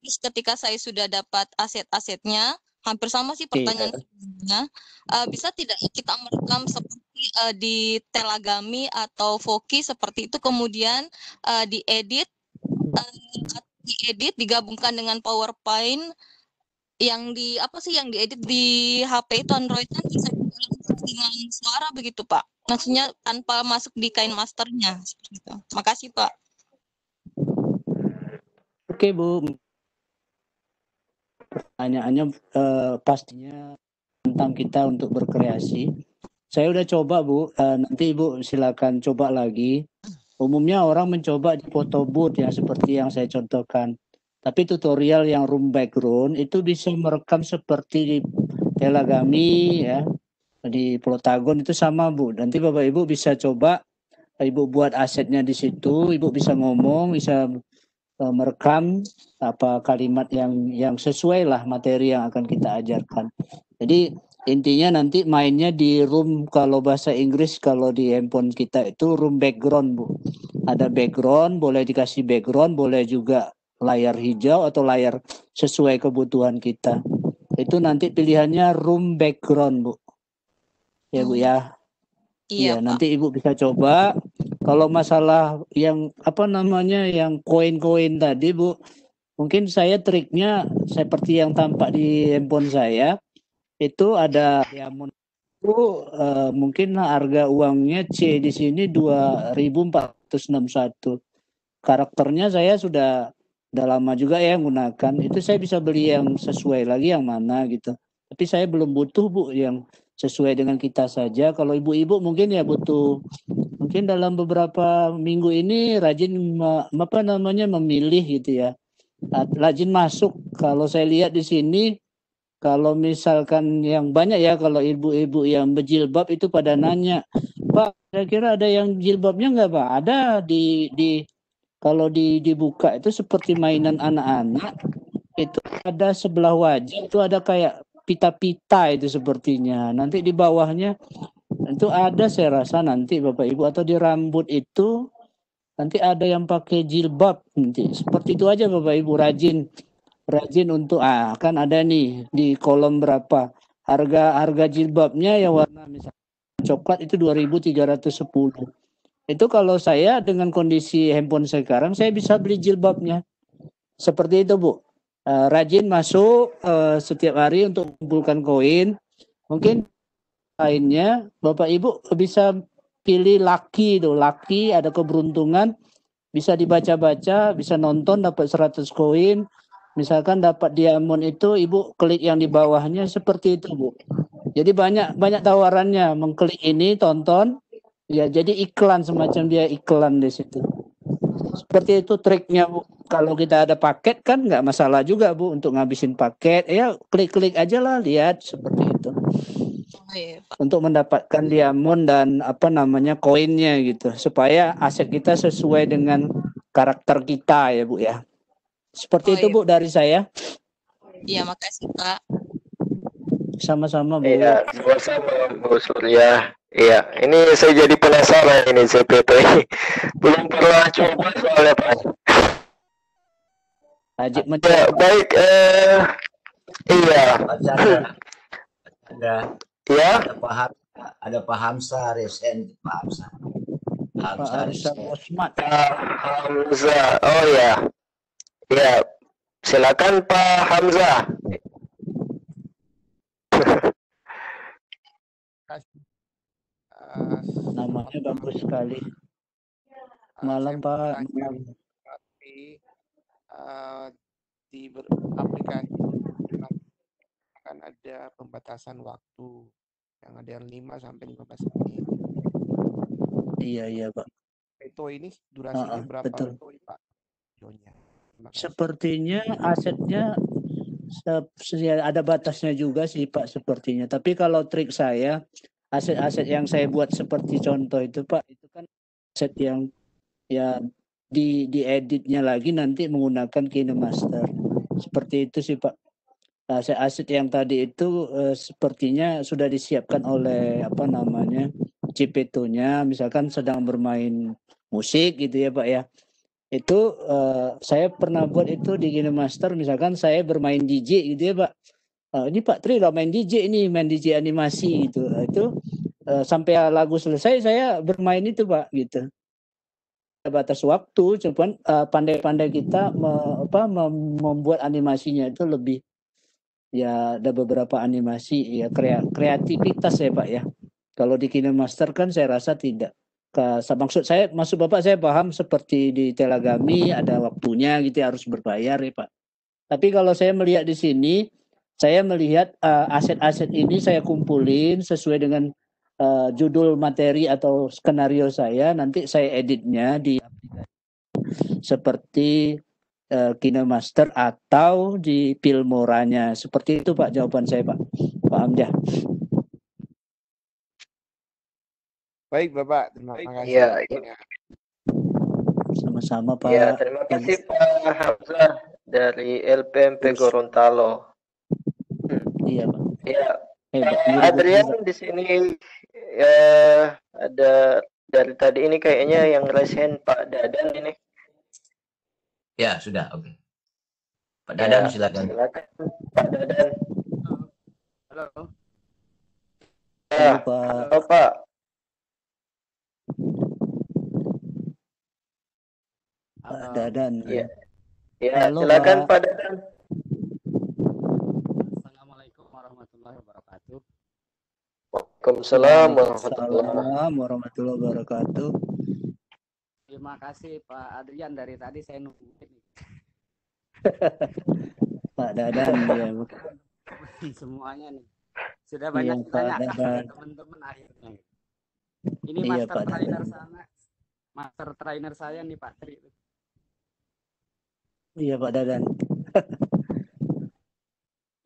Terus ketika saya sudah dapat aset-asetnya, hampir sama sih pertanyaan sebelumnya, bisa tidak kita merekam seperti di Telagami atau Voki seperti itu, kemudian diedit, digabungkan dengan PowerPoint yang diedit di HP itu Android kan bisa dengan suara begitu Pak, maksudnya tanpa masuk di KineMaster-nya seperti itu. Makasih Pak. Oke Bu, pertanyaannya pastinya tentang kita untuk berkreasi. Saya udah coba Bu, nanti Ibu silakan coba lagi. Umumnya orang mencoba di photobooth ya seperti yang saya contohkan. Tapi tutorial yang room background itu bisa merekam seperti di Telagami ya, di Plotagon itu sama Bu. Nanti Bapak Ibu bisa coba, Ibu buat asetnya di situ, Ibu bisa ngomong, bisa merekam apa kalimat yang sesuai lah materi yang akan kita ajarkan. Jadi intinya nanti mainnya di room, kalau bahasa Inggris kalau di handphone kita itu room background Bu. Ada background, boleh dikasih background, boleh juga layar hijau atau layar sesuai kebutuhan kita. Itu nanti pilihannya room background Bu. Ya Bu ya. Iya, nanti Ibu bisa coba. Kalau masalah yang yang koin-koin tadi Bu, mungkin saya triknya seperti yang tampak di handphone saya. Itu ada diamond itu mungkin harga uangnya C di sini 2.461. karakternya saya sudah lama juga ya gunakan. Itu saya bisa beli yang sesuai lagi yang mana gitu. Tapi saya belum butuh Bu yang sesuai dengan kita saja. Kalau ibu-ibu mungkin ya butuh, mungkin dalam beberapa minggu ini rajin memilih gitu ya. Rajin masuk. Kalau saya lihat di sini, kalau misalkan yang banyak ya, kalau ibu-ibu yang berjilbab itu pada nanya, Pak, kira-kira ada yang jilbabnya nggak Pak? Ada kalau dibuka itu seperti mainan anak-anak, itu ada sebelah wajah itu ada kayak pita-pita itu sepertinya. Nanti di bawahnya itu ada, saya rasa nanti Bapak Ibu, atau di rambut itu nanti ada yang pakai jilbab nanti. Seperti itu aja Bapak Ibu, rajin untuk kan ada nih di kolom berapa harga jilbabnya yang warna misalnya coklat itu 2.310. Itu kalau saya dengan kondisi handphone sekarang saya bisa beli jilbabnya. Seperti itu Bu. Rajin masuk setiap hari untuk mengumpulkan koin. Mungkin lainnya Bapak Ibu bisa pilih laki itu, laki ada keberuntungan, bisa dibaca-baca, bisa nonton dapat 100 koin. Misalkan dapat diamond itu Ibu klik yang di bawahnya seperti itu Bu. Jadi banyak tawarannya, mengklik ini tonton ya, jadi iklan, semacam dia iklan di situ. Seperti itu triknya Bu. Kalau kita ada paket kan nggak masalah juga Bu untuk ngabisin paket. Ya klik-klik aja lah, lihat seperti itu. Untuk mendapatkan diamond dan koinnya gitu, supaya aset kita sesuai dengan karakter kita ya Bu ya. Seperti itu Bu dari saya. Iya, makasih Pak. Sama-sama Bu. Iya, sama-sama Bu Surya. Iya, ini saya jadi penasaran ini CPT. Belum pernah coba soalnya Pak. Ajib Ya, baik. Iya. Ada ada Pak Hamzah Resen, Pak Hamzah. Hamzah. Oh ya. Ya, silakan Pak Hamzah. Namanya bagus sekali. Malam Pak. Di aplikasi akan ada pembatasan waktu yang ada 5 sampai 15 menit. Iya Pak. Itu ini durasinya berapa betul. Pak? Sepertinya asetnya ada batasnya juga sih Pak sepertinya. Tapi kalau trik saya, aset-aset yang saya buat seperti contoh itu Pak, itu kan aset yang ya dieditnya lagi nanti menggunakan KineMaster. Seperti itu sih Pak. Aset-aset yang tadi itu sepertinya sudah disiapkan oleh Cipeto-nya, misalkan sedang bermain musik gitu ya Pak ya. Itu saya pernah buat itu di KineMaster, misalkan saya bermain DJ gitu ya Pak. Ini Pak Tri lah main DJ ini, main DJ animasi gitu. Itu sampai lagu selesai saya bermain itu Pak gitu. Batas waktu, cuman pandai-pandai kita membuat animasinya itu lebih, ya ada beberapa animasi ya kreativitas ya Pak ya. Kalau di KineMaster kan saya rasa tidak. Maksud Bapak saya paham, seperti di Telagami ada waktunya gitu, harus berbayar ya Pak. Tapi kalau saya melihat di sini, saya melihat aset-aset ini saya kumpulin sesuai dengan judul materi atau skenario saya, nanti saya editnya di aplikasi seperti KineMaster atau di Filmoranya. Seperti itu Pak jawaban saya Pak Hamzah. Baik Bapak, terima kasih. Iya. Sama-sama Pak. Ya, terima kasih Pak Hamzah dari LPMP Gorontalo. Iya Pak. Iya. Adrian di sini ada dari tadi ini kayaknya yang raise hand Pak Dadan ini. Ya, sudah, oke. Pak Dadan silakan. Silakan Pak Dadan. Halo. Ya, halo Pak. Pak Dadan. Ya, silakan Pak Dadan. Assalamualaikum warahmatullahi wabarakatuh. Waalaikumsalam warahmatullahi wabarakatuh. Terima kasih Pak Adrian, dari tadi saya nungguin. Pak Dadan ya. Semuanya nih. Sudah Iya, banyak Pak ditanyakan Dadan. oleh teman-teman akhirnya. Ini Iya, master Pak trainer Dadan. sana. Master trainer saya nih Pak Tri. Iya, Pak Dadan.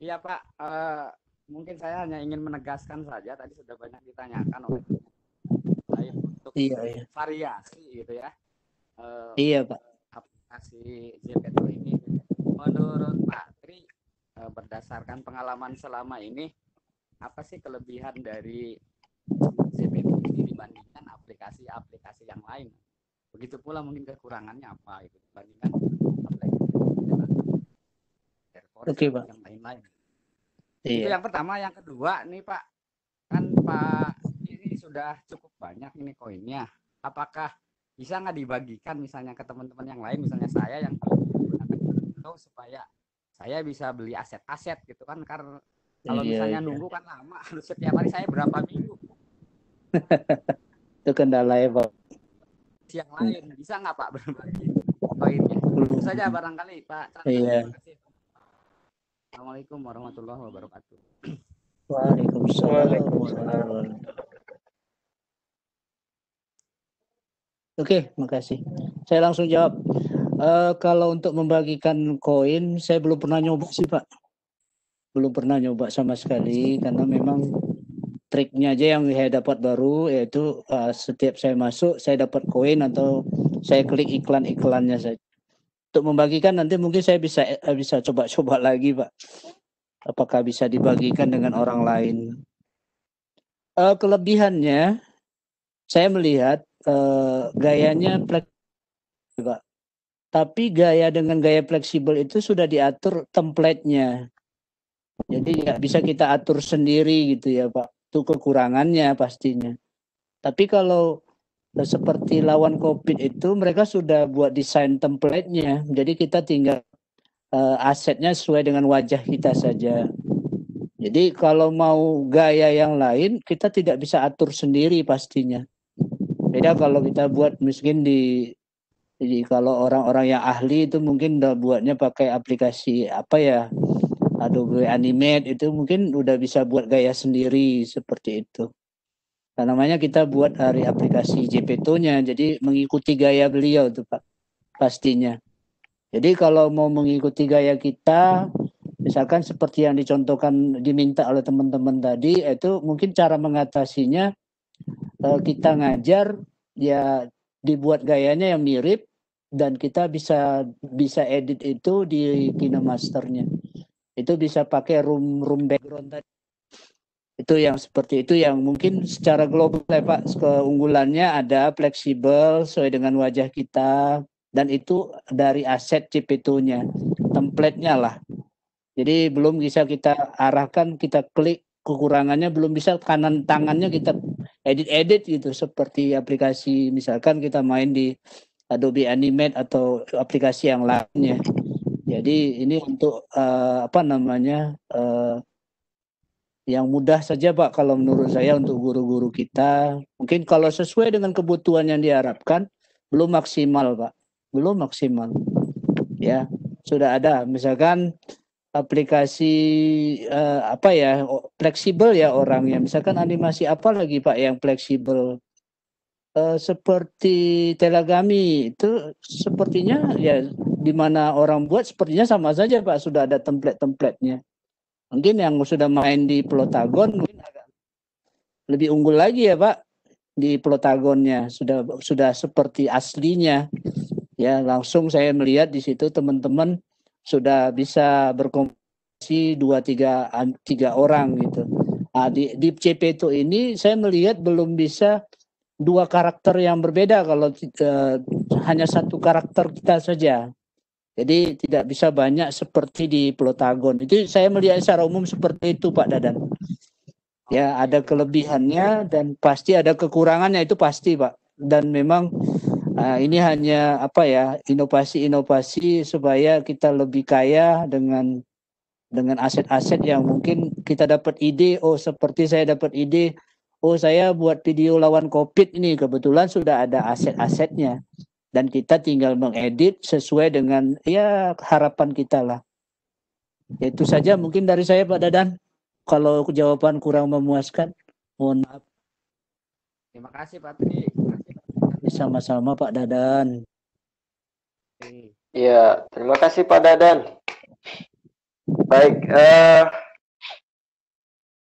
Iya Pak, mungkin saya hanya ingin menegaskan saja, tadi sudah banyak ditanyakan oleh saya untuk Iya. variasi gitu ya. Iya, Pak. Aplikasi JPETO ini, menurut Pak Tri, berdasarkan pengalaman selama ini, apa sih kelebihan dari JPETO ini dibandingkan aplikasi-aplikasi yang lain? Begitu pula mungkin kekurangannya apa itu dibandingkan Oke, Pak. yang lain-lain. Iya. Itu yang pertama. Yang kedua nih Pak, kan Pak ini sudah cukup banyak ini koinnya. Apakah bisa nggak dibagikan misalnya ke teman-teman yang lain, misalnya saya yang menggunakan itu, supaya saya bisa beli aset-aset gitu kan, karena kalau misalnya nunggu kan lama, harus setiap hari saya berapa minggu. Itu kendala ya Pak. Yang lain bisa nggak Pak berbagi koinnya? Itu saja barangkali Pak. Iya. Terima kasih. Assalamualaikum warahmatullahi wabarakatuh. Waalaikumsalam. Oke, makasih. Saya langsung jawab. Kalau untuk membagikan koin, saya belum pernah nyoba sih Pak. Belum pernah nyoba sama sekali, karena memang triknya aja yang saya dapat baru, yaitu setiap saya masuk, saya dapat koin atau saya klik iklan-iklannya saja. Untuk membagikan nanti mungkin saya bisa coba-coba lagi Pak. Apakah bisa dibagikan dengan orang lain? Kelebihannya, saya melihat gayanya fleksibel Pak. Tapi gaya dengan gaya fleksibel itu sudah diatur template-nya. Jadi nggak bisa kita atur sendiri gitu ya Pak. Itu kekurangannya pastinya. Tapi kalau seperti lawan COVID itu mereka sudah buat desain template-nya. Jadi kita tinggal asetnya sesuai dengan wajah kita saja. Jadi kalau mau gaya yang lain kita tidak bisa atur sendiri pastinya. Beda kalau kita buat mungkin jadi kalau orang-orang yang ahli itu mungkin udah buatnya pakai aplikasi apa ya, Adobe Animate, itu mungkin udah bisa buat gaya sendiri seperti itu. Nah, namanya kita buat dari aplikasi JPETO-nya, jadi mengikuti gaya beliau tuh Pak, pastinya. Jadi kalau mau mengikuti gaya kita, misalkan seperti yang dicontohkan diminta oleh teman-teman tadi, itu mungkin cara mengatasinya kita ngajar ya dibuat gayanya yang mirip, dan kita bisa edit itu di KineMaster-nya. Itu bisa pakai room background tadi. Itu yang seperti itu yang mungkin secara global ya Pak, keunggulannya ada fleksibel sesuai dengan wajah kita, dan itu dari aset JPETO-nya, template-nya lah. Jadi belum bisa kita arahkan, kita klik, kekurangannya belum bisa kanan tangannya kita edit gitu seperti aplikasi misalkan kita main di Adobe Animate atau aplikasi yang lainnya. Jadi ini untuk yang mudah saja Pak kalau menurut saya untuk guru-guru kita. Mungkin kalau sesuai dengan kebutuhan yang diharapkan belum maksimal Pak. Belum maksimal. Ya, sudah ada misalkan aplikasi fleksibel ya orangnya. Misalkan animasi apa lagi Pak yang fleksibel? Seperti Telegami itu sepertinya ya di mana orang buat sepertinya sama saja Pak, sudah ada template-templatenya. Mungkin yang sudah main di Plotagon mungkin agak lebih unggul lagi ya Pak di Plotagonnya, sudah seperti aslinya. Ya, langsung saya melihat di situ teman-teman sudah bisa berkomunikasi 2-3 orang gitu. Nah, di JPETO ini saya melihat belum bisa 2 karakter yang berbeda kalau hanya 1 karakter kita saja. Jadi tidak bisa banyak seperti di Plotagon. Itu saya melihat secara umum seperti itu Pak Dadan. Ya, ada kelebihannya dan pasti ada kekurangannya, itu pasti Pak. Dan memang ini hanya inovasi-inovasi supaya kita lebih kaya dengan aset-aset yang mungkin kita dapat ide. Oh, seperti saya dapat ide, oh saya buat video lawan COVID ini, kebetulan sudah ada aset-asetnya. dan kita tinggal mengedit sesuai dengan ya harapan kita lah. Itu saja mungkin dari saya Pak Dadan. Kalau jawaban kurang memuaskan, mohon maaf. Terima kasih Pak Tri. Sama-sama Pak Dadan. Ya, terima kasih Pak Dadan. Baik,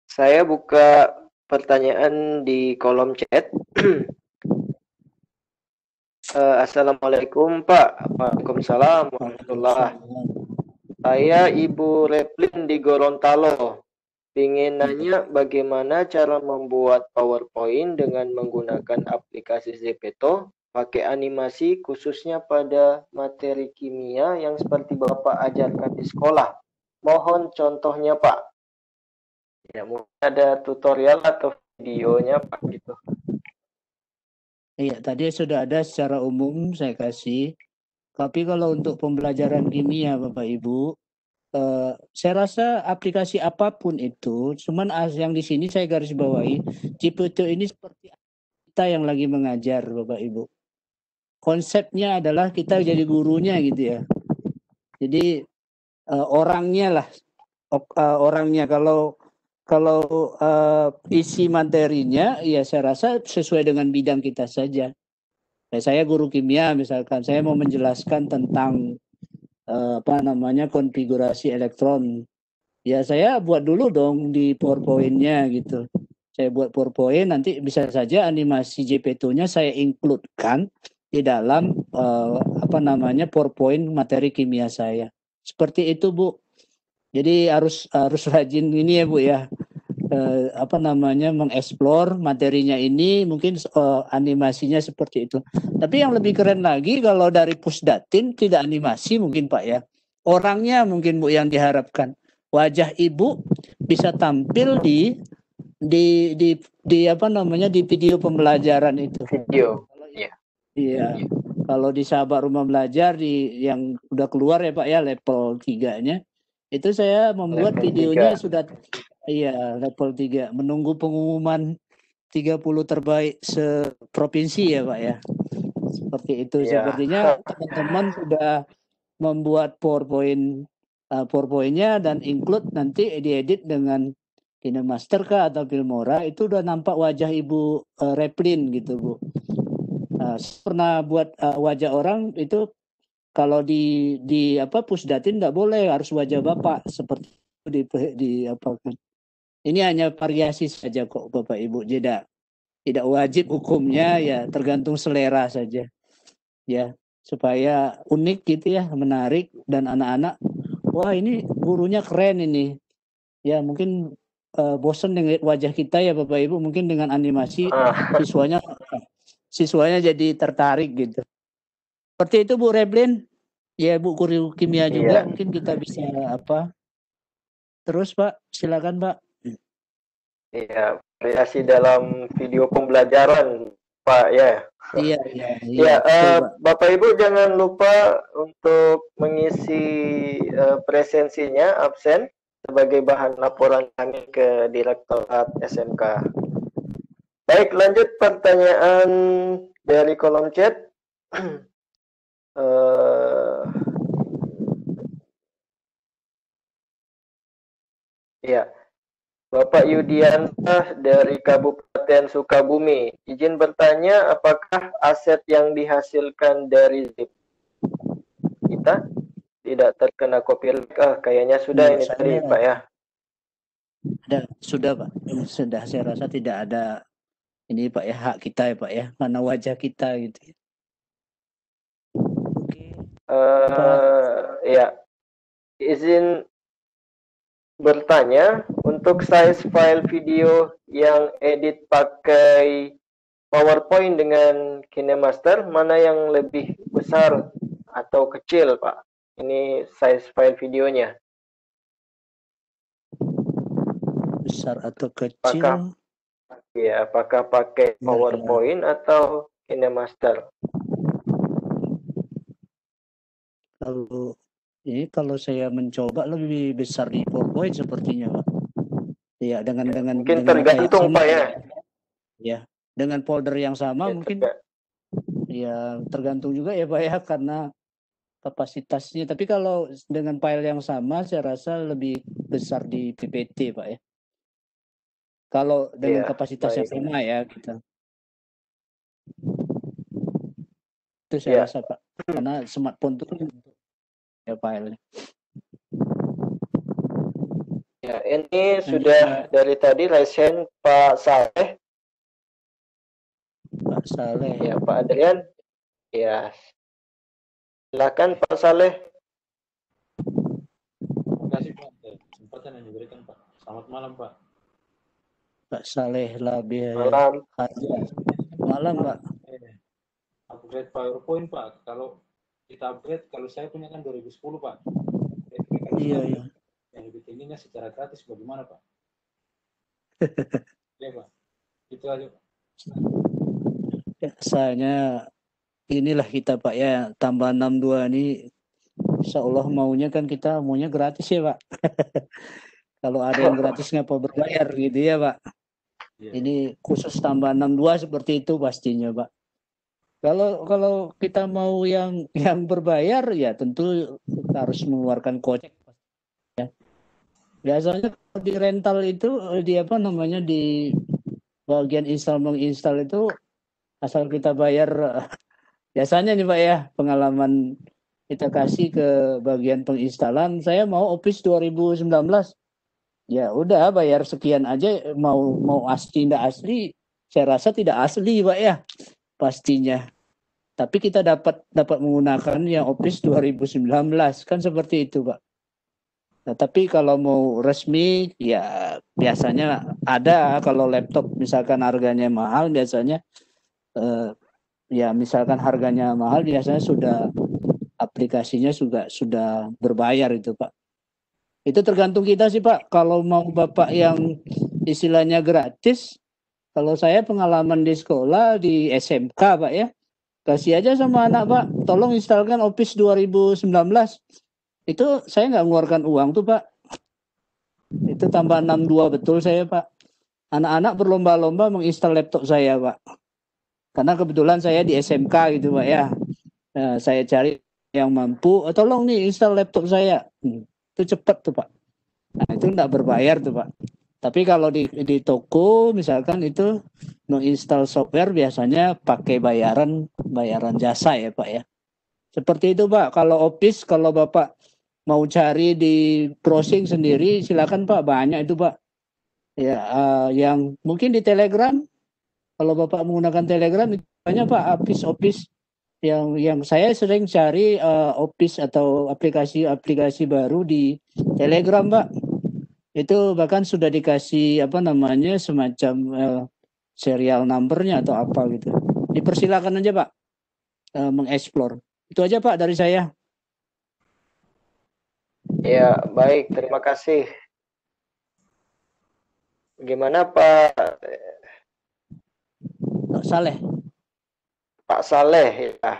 saya buka pertanyaan di kolom chat. Assalamualaikum Pak. Waalaikumsalam warahmatullahi. Saya Ibu Replin di Gorontalo. Ingin nanya bagaimana cara membuat PowerPoint dengan menggunakan aplikasi Zepeto, pakai animasi khususnya pada materi kimia yang seperti Bapak ajarkan di sekolah. Mohon contohnya Pak. Ya, mungkin ada tutorial atau videonya Pak gitu. Iya, tadi sudah ada secara umum saya kasih. Tapi kalau untuk pembelajaran kimia Bapak Ibu, saya rasa aplikasi apapun itu, cuman yang di sini saya garis bawahi, Zepeto ini seperti kita yang lagi mengajar Bapak Ibu. Konsepnya adalah kita jadi gurunya gitu ya. Jadi orangnya lah, orangnya kalau isi materinya ya saya rasa sesuai dengan bidang kita saja. Saya guru kimia misalkan, saya mau menjelaskan tentang konfigurasi elektron. Ya saya buat dulu dong di PowerPoint-nya gitu. Saya buat PowerPoint, nanti bisa saja animasi Zepeto-nya saya include-kan di dalam PowerPoint materi kimia saya. Seperti itu Bu. Jadi harus rajin ini ya Bu ya. Mengeksplor materinya ini, mungkin animasinya seperti itu. Tapi yang lebih keren lagi kalau dari Pusdatin tidak animasi mungkin Pak ya. Orangnya mungkin Bu yang diharapkan. Wajah Ibu bisa tampil di video pembelajaran itu. Video. Iya. Kalau di Sahabat Rumah Belajar yang udah keluar ya Pak ya level 3-nya, itu saya membuat level videonya 3. Sudah iya, level 3. Menunggu pengumuman 30 terbaik seprovinsi ya Pak ya. Seperti itu. Ya. Sepertinya teman-teman sudah membuat PowerPoint-nya dan include nanti diedit dengan KineMaster kah atau Filmora, itu udah nampak wajah Ibu Replin gitu Bu. Pernah buat wajah orang itu kalau di Pusdatin nggak boleh, harus wajah Bapak seperti di apa kan. Ini hanya variasi saja kok Bapak Ibu, tidak wajib hukumnya, ya tergantung selera saja. Ya, supaya unik gitu ya, menarik dan anak-anak wah ini gurunya keren ini. Ya, mungkin bosan dengan wajah kita ya Bapak Ibu, mungkin dengan animasi siswanya jadi tertarik gitu. Seperti itu Bu Replin. Ya Bu guru kimia juga, mungkin kita bisa terus Pak, silakan Pak. Iya, variasi dalam video pembelajaran Pak ya. Iya. Bapak Ibu jangan lupa untuk mengisi presensinya absen sebagai bahan laporan kami ke Direktorat SMK. Baik, lanjut pertanyaan dari kolom chat. Ya, Bapak Yudianta dari Kabupaten Sukabumi, izin bertanya apakah aset yang dihasilkan dari zip kita tidak terkena copyright? Kayaknya sudah ini tadi Pak ya. Sudah Pak, sudah, saya rasa tidak ada ini Pak ya, hak kita ya Pak ya, mana wajah kita gitu. Ya, izin bertanya, untuk size file video yang edit pakai PowerPoint dengan KineMaster, mana yang lebih besar atau kecil Pak? Ini size file videonya. Besar atau kecil? Apakah pakai PowerPoint atau KineMaster? Kalau saya mencoba lebih besar di PowerPoint sepertinya Pak. Ya, dengan mungkin tergantung Pak ya. Ya, dengan folder yang sama mungkin. Ya tergantung juga ya Pak ya, karena kapasitasnya. Tapi kalau dengan file yang sama, saya rasa lebih besar di PPT Pak ya. Kalau dengan Iya, kapasitas yang baik. sama ya kita. Itu Ya. saya rasa Pak. Karena smartphone itu kan ya file. Ya, ini sudah dari tadi raise hand Pak Saleh. Pak Saleh. Ya, Pak Adrian. Ya. Silakan Pak Saleh. Terima kasih Pak atas kesempatan yang diberikan Pak. Selamat malam Pak. Pak Saleh Labih. Malam. Malam Pak. Upgrade PowerPoint Pak. Kalau kita upgrade, kalau saya punya kan 2010 Pak. Iya, iya. Yang lebih tingginya secara gratis bagaimana Pak? Iya Pak. Itu aja Pak. Ya, soalnya inilah kita Pak ya, tambah 62 ini insya Allah maunya kan kita maunya gratis ya Pak. Kalau ada yang gratis ngapa berbayar gitu ya Pak. Ini khusus tambah 62 seperti itu pastinya Pak. Kalau kita mau yang berbayar ya tentu harus mengeluarkan kocek ya. Biasanya kalau di rental itu di apa namanya di bagian install menginstal itu asal kita bayar biasanya nih Pak ya, pengalaman kita kasih ke bagian penginstalan, saya mau Office 2019. Ya udah bayar sekian aja, mau asli tidak asli, saya rasa tidak asli Pak ya. Pastinya. Tapi kita dapat menggunakan yang Office 2019 kan seperti itu Pak. Nah, tapi kalau mau resmi ya biasanya ada, kalau laptop misalkan harganya mahal biasanya ya misalkan harganya mahal biasanya sudah aplikasinya sudah berbayar itu Pak. Itu tergantung kita sih Pak. Kalau mau Bapak yang istilahnya gratis, kalau saya pengalaman di sekolah di SMK Pak ya, kasih aja sama anak Pak, tolong instalkan Office 2019. Itu saya nggak mengeluarkan uang tuh Pak. Itu tambah 62 betul saya Pak. Anak-anak berlomba-lomba menginstal laptop saya Pak. Karena kebetulan saya di SMK gitu Pak ya. Nah, saya cari yang mampu, tolong nih install laptop saya. Itu cepat tuh Pak. Nah itu nggak berbayar tuh Pak. Tapi kalau di toko misalkan itu menginstal software biasanya pakai bayaran jasa ya Pak ya. Seperti itu Pak. Kalau Office, kalau Bapak mau cari di browsing sendiri silakan Pak, banyak itu Pak. Ya yang mungkin di Telegram, kalau Bapak menggunakan Telegram itu banyak Pak Office yang saya sering cari Office atau aplikasi baru di Telegram Pak. Itu bahkan sudah dikasih apa namanya semacam serial numbernya atau apa gitu. Dipersilakan aja Pak mengeksplor. Itu aja Pak dari saya. Ya, baik. Terima kasih. Gimana Pak Saleh? Pak Saleh ya.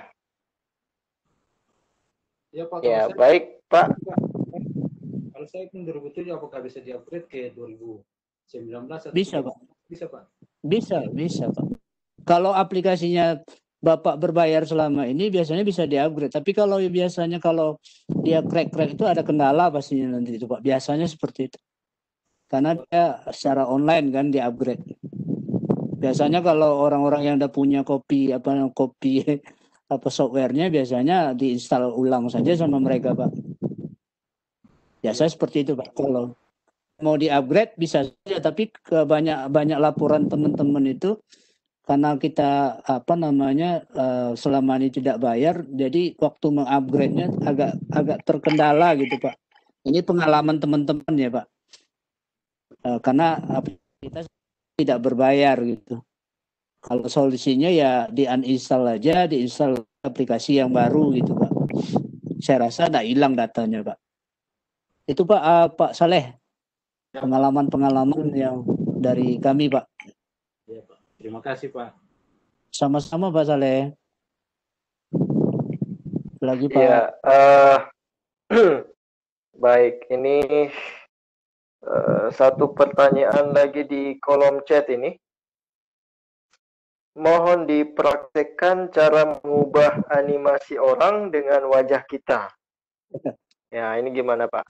Ya Pak. Ya, baik Pak. Kalau saya pun 2007 apakah bisa di-upgrade ke 2019 atau bisa Pak. Bisa Pak. Bisa Pak. Kalau aplikasinya Bapak berbayar selama ini biasanya bisa di-upgrade. Tapi kalau biasanya kalau dia crack itu ada kendala pastinya nanti itu Pak. Biasanya seperti itu. Karena dia secara online kan di-upgrade. Biasanya kalau orang-orang yang udah punya kopi softwarenya biasanya diinstal ulang saja sama mereka Pak. Biasanya seperti itu Pak. Kalau mau di-upgrade bisa saja, tapi banyak laporan teman-teman itu karena kita selama ini tidak bayar, jadi waktu mengupgrade-nya agak terkendala gitu Pak. Ini pengalaman teman-teman ya Pak. Karena kita tidak berbayar gitu. Kalau solusinya ya di-uninstall aja, diinstal aplikasi yang baru gitu Pak. Saya rasa tidak hilang datanya Pak. Itu Pak Pak Saleh. Pengalaman-pengalaman yang dari kami Pak. Ya Pak. Terima kasih Pak. Sama-sama Pak Saleh. Lagi Pak. Ya, baik. Ini satu pertanyaan lagi di kolom chat ini. mohon dipraktekkan cara mengubah animasi orang dengan wajah kita. Ya, ini gimana Pak?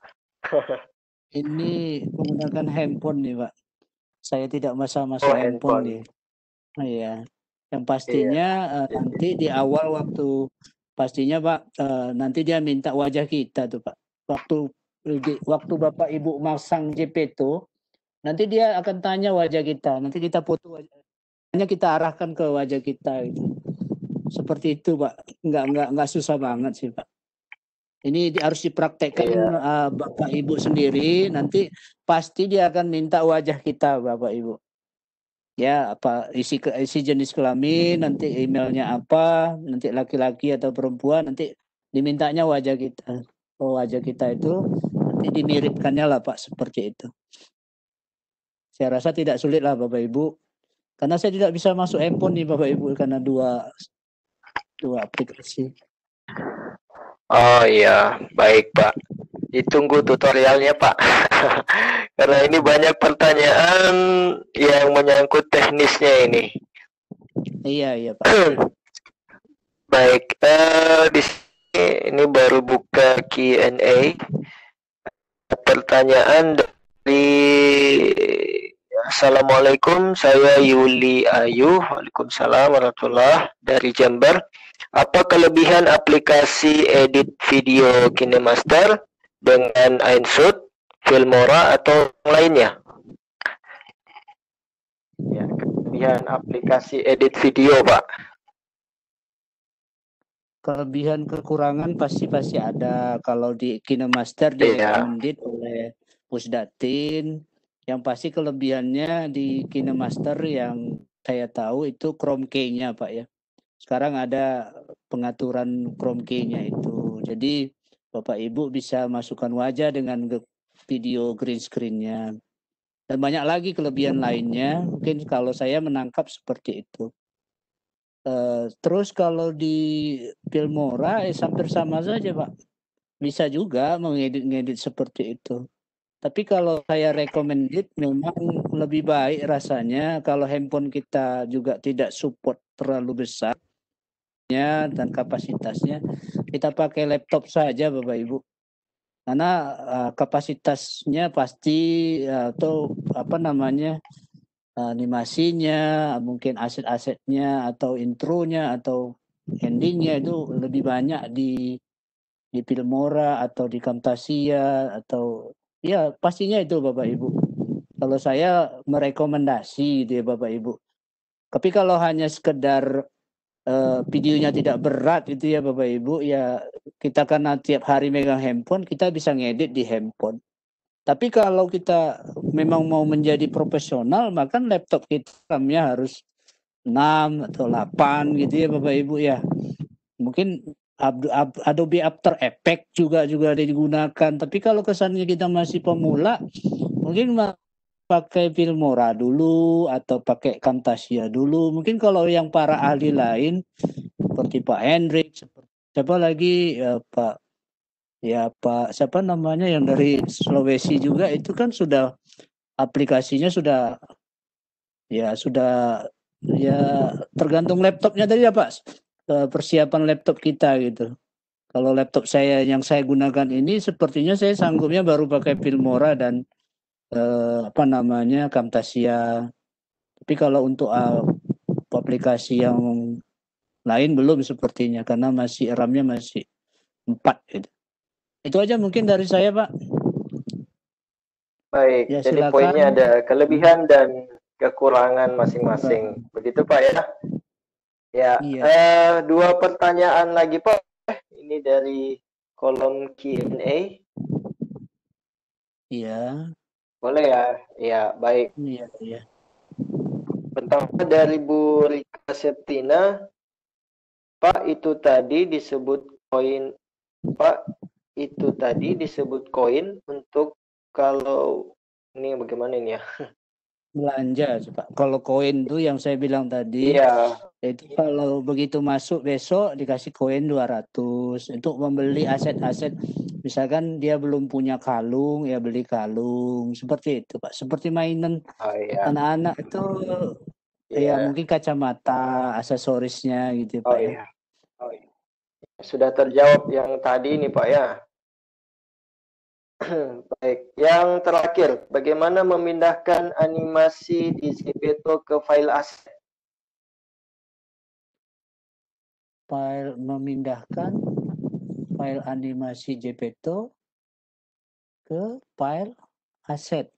Ini menggunakan handphone nih Pak. Saya tidak masuk Oh, handphone handphone. nih. Iya. Yang pastinya nanti di awal waktu pastinya Pak, nanti dia minta wajah kita tuh Pak. Waktu Bapak Ibu masang JPETO, nanti dia akan tanya wajah kita. Nanti kita foto wajahnya, kita arahkan ke wajah kita gitu. Seperti itu Pak. Enggak susah banget sih Pak. Ini harus dipraktekkan Bapak Ibu sendiri. Nanti pasti dia akan minta wajah kita Bapak Ibu. Ya, apa isi jenis kelamin, nanti emailnya apa, nanti laki-laki atau perempuan, nanti dimintanya wajah kita. Oh, wajah kita itu nanti dimiripkannya lah Pak, seperti itu. Saya rasa tidak sulit lah Bapak Ibu. Karena saya tidak bisa masuk handphone nih Bapak Ibu, karena dua aplikasi. Oh iya, baik Pak. Ditunggu tutorialnya Pak. Karena ini banyak pertanyaan yang menyangkut teknisnya ini. Iya Pak. Baik, di sini ini baru buka Q&A. Pertanyaan dari Assalamualaikum, saya Yuli Ayu. Waalaikumsalam warahmatullahi dari Jember. Apa kelebihan aplikasi edit video KineMaster dengan InShot, Filmora atau lainnya? Ya, kelebihan aplikasi edit video, Pak. Kelebihan kekurangan pasti ada. Kalau di KineMaster direkomended oleh Pusdatin. Yang pasti kelebihannya di KineMaster yang saya tahu itu Chrome Key-nya Pak ya. Sekarang ada pengaturan Chrome Key-nya itu. Jadi Bapak Ibu bisa masukkan wajah dengan video green screen-nya. Dan banyak lagi kelebihan lainnya. Mungkin kalau saya menangkap seperti itu. Terus kalau di Filmora hampir sama saja Pak. Bisa juga mengedit-ngedit seperti itu. Tapi kalau saya recommended memang lebih baik rasanya kalau handphone kita juga tidak support terlalu besar dan kapasitasnya, kita pakai laptop saja Bapak Ibu. Karena kapasitasnya pasti atau animasinya, mungkin aset-asetnya atau intronya atau endingnya itu lebih banyak di Filmora atau di Camtasia atau ya pastinya itu Bapak Ibu. Kalau saya merekomendasi dia Bapak Ibu. Tapi kalau hanya sekedar videonya tidak berat gitu ya Bapak Ibu, ya kita karena tiap hari megang handphone, kita bisa ngedit di handphone. Tapi kalau kita memang mau menjadi profesional, maka laptop kita RAM-nya harus 6 atau 8 gitu ya Bapak Ibu ya. Mungkin Adobe After Effects juga digunakan. Tapi kalau kesannya kita masih pemula, mungkin pakai Filmora dulu atau pakai Camtasia dulu. Mungkin kalau yang para ahli lain seperti Pak Hendrik, siapa lagi Pak siapa namanya yang dari Sulawesi juga itu kan sudah aplikasinya sudah tergantung laptopnya tadi ya Pak. Persiapan laptop kita gitu. Kalau laptop saya yang saya gunakan ini sepertinya saya sanggupnya baru pakai Filmora dan Camtasia. Tapi kalau untuk aplikasi yang lain belum sepertinya karena masih RAM-nya masih 4 gitu. Itu aja mungkin dari saya, Pak. Baik, ya, jadi silakan. poinnya ada kelebihan dan kekurangan masing-masing. Begitu Pak ya? Ya, iya. 2 pertanyaan lagi Pak. Ini dari kolom Q&A. Iya. Boleh ya? Ya, baik. Iya. Pertama dari Bu Rika Septina. Pak, itu tadi disebut koin. Pak, itu tadi disebut koin untuk kalau ini bagaimana ini ya? Belanja, Pak. Kalau koin itu yang saya bilang tadi, itu kalau begitu masuk besok dikasih koin 200 untuk membeli aset-aset. Misalkan dia belum punya kalung, ya beli kalung. Seperti itu, Pak. Seperti mainan anak-anak itu Ya, Iya. mungkin kacamata, aksesorisnya gitu Oh Pak ya. iya. Oh iya. Sudah terjawab yang tadi nih Pak ya. Baik, yang terakhir, bagaimana memindahkan animasi di Zepeto ke file aset? Memindahkan file animasi Zepeto ke file aset.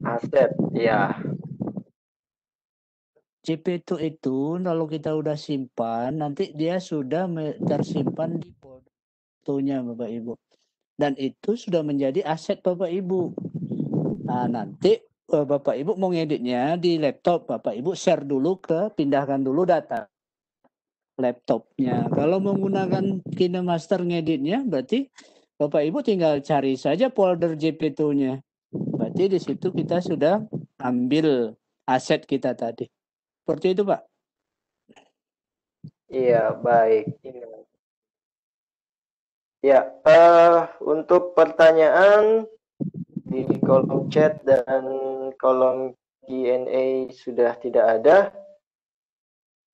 Aset, ya. Zepeto itu kalau kita udah simpan, nanti dia sudah tersimpan di fotonya Bapak Ibu. Dan itu sudah menjadi aset Bapak Ibu. Nah, nanti Bapak Ibu mau ngeditnya di laptop, Bapak Ibu share dulu pindahkan dulu data laptopnya. Kalau menggunakan KineMaster ngeditnya, berarti Bapak Ibu tinggal cari saja folder Zepeto-nya. Berarti di situ kita sudah ambil aset kita tadi. Seperti itu, Pak. Iya, baik. Ya, untuk pertanyaan di kolom chat dan kolom Q&A sudah tidak ada.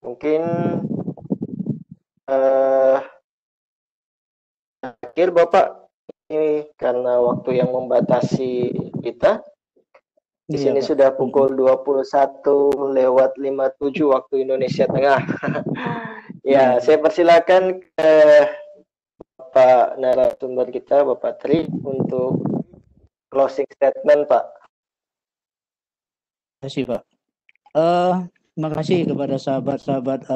Mungkin akhir Bapak, ini karena waktu yang membatasi kita. Di sini sudah pukul 21:57 waktu Indonesia Tengah. Ya, saya persilakan ke Bapak narasumber kita, Bapak Tri, untuk closing statement, Pak. Terima kasih, Pak. Terima kasih kepada sahabat-sahabat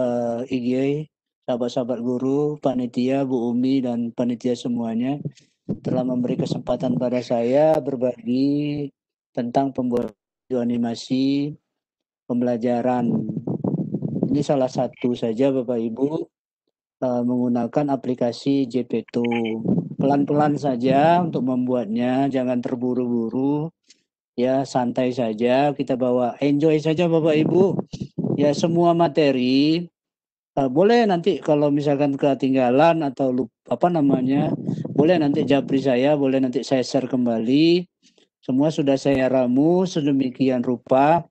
IGI, sahabat-sahabat guru, panitia, Bu Umi, dan panitia semuanya telah memberi kesempatan pada saya berbagi tentang pembuatan animasi pembelajaran. Ini salah satu saja Bapak Ibu menggunakan aplikasi Zepeto. Pelan-pelan saja untuk membuatnya, jangan terburu-buru. Ya, santai saja, kita bawa, enjoy saja Bapak Ibu. Ya, semua materi boleh nanti kalau misalkan ketinggalan atau lupa boleh nanti japri saya, boleh nanti saya share kembali. Semua sudah saya ramu sedemikian rupa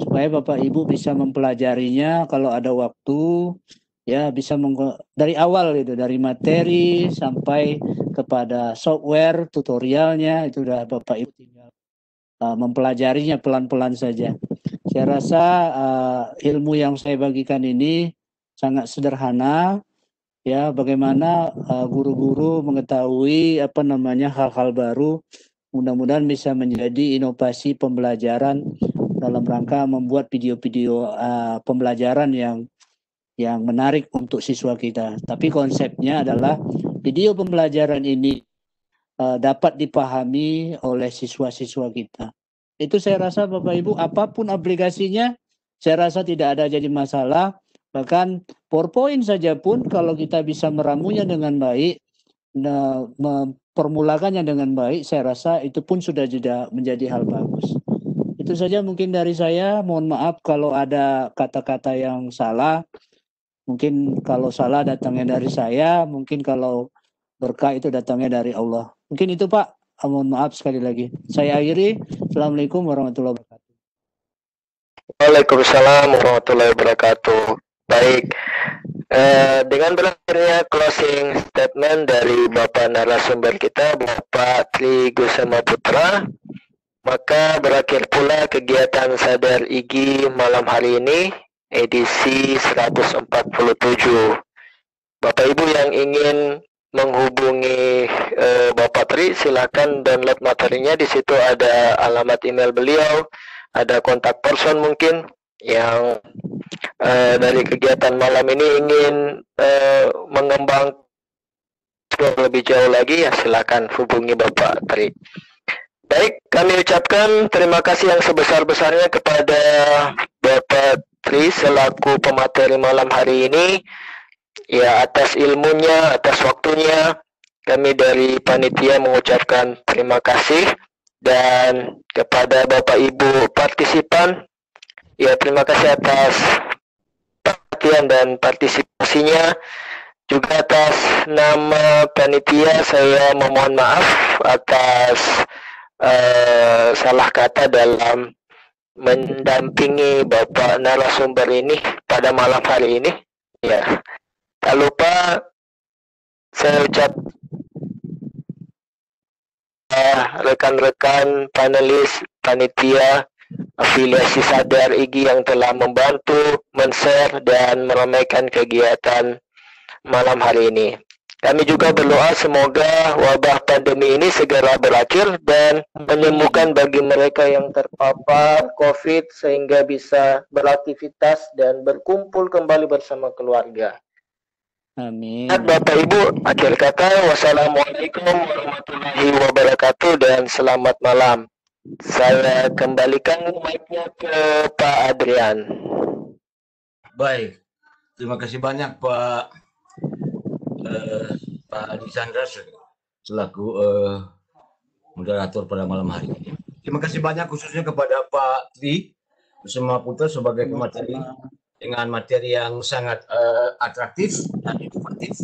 supaya Bapak Ibu bisa mempelajarinya kalau ada waktu, ya bisa dari awal itu, dari materi sampai kepada software tutorialnya, itu udah Bapak Ibu tinggal mempelajarinya pelan-pelan saja. Saya rasa ilmu yang saya bagikan ini sangat sederhana, ya, bagaimana guru-guru mengetahui hal-hal baru. Mudah-mudahan bisa menjadi inovasi pembelajaran dalam rangka membuat video-video pembelajaran yang menarik untuk siswa kita. Tapi konsepnya adalah video pembelajaran ini dapat dipahami oleh siswa-siswa kita. Itu saya rasa Bapak Ibu, apapun aplikasinya, saya rasa tidak ada jadi masalah. Bahkan PowerPoint saja pun kalau kita bisa meramunya dengan baik, mempermulakannya dengan baik, saya rasa itu pun sudah menjadi hal bagus. Itu saja mungkin dari saya. Mohon maaf kalau ada kata-kata yang salah. Mungkin kalau salah datangnya dari saya, mungkin kalau berkah itu datangnya dari Allah. Mungkin itu Pak. Mohon maaf sekali lagi. Saya akhiri. Assalamualaikum warahmatullahi wabarakatuh. Waalaikumsalam warahmatullahi wabarakatuh. Baik, dengan berakhirnya closing statement dari Bapak narasumber kita, Bapak Tri Gusema Putra, maka berakhir pula kegiatan Sadar IGI malam hari ini, edisi 147. Bapak Ibu yang ingin menghubungi Bapak Tri, silakan download materinya. Di situ ada alamat email beliau, ada kontak person mungkin yang dari kegiatan malam ini ingin mengembang lebih jauh lagi, ya silakan hubungi Bapak Tri. Baik, kami ucapkan terima kasih yang sebesar-besarnya kepada Bapak Tri selaku pemateri malam hari ini, ya, atas ilmunya, atas waktunya. Kami dari panitia mengucapkan terima kasih, dan kepada Bapak Ibu partisipan, ya terima kasih atas perhatian dan partisipasinya. Juga atas nama panitia saya memohon maaf atas salah kata dalam mendampingi Bapak narasumber ini pada malam hari ini. Ya, tak lupa saya ucap rekan-rekan panelis panitia afiliasi Sadar IGI yang telah membantu men-share dan meramaikan kegiatan malam hari ini. Kami juga berdoa semoga wabah pandemi ini segera berakhir dan menyembuhkan bagi mereka yang terpapar COVID sehingga bisa beraktivitas dan berkumpul kembali bersama keluarga. Amin. Bapak Ibu, akhir kata wassalamualaikum warahmatullahi wabarakatuh dan selamat malam. Saya kembalikan mic-nya ke Pak Adrian. Baik, terima kasih banyak Pak Adi Chandra selaku moderator pada malam hari ini. Terima kasih banyak khususnya kepada Pak Tri Kusuma Putra sebagai pemateri dengan materi yang sangat atraktif dan inovatif,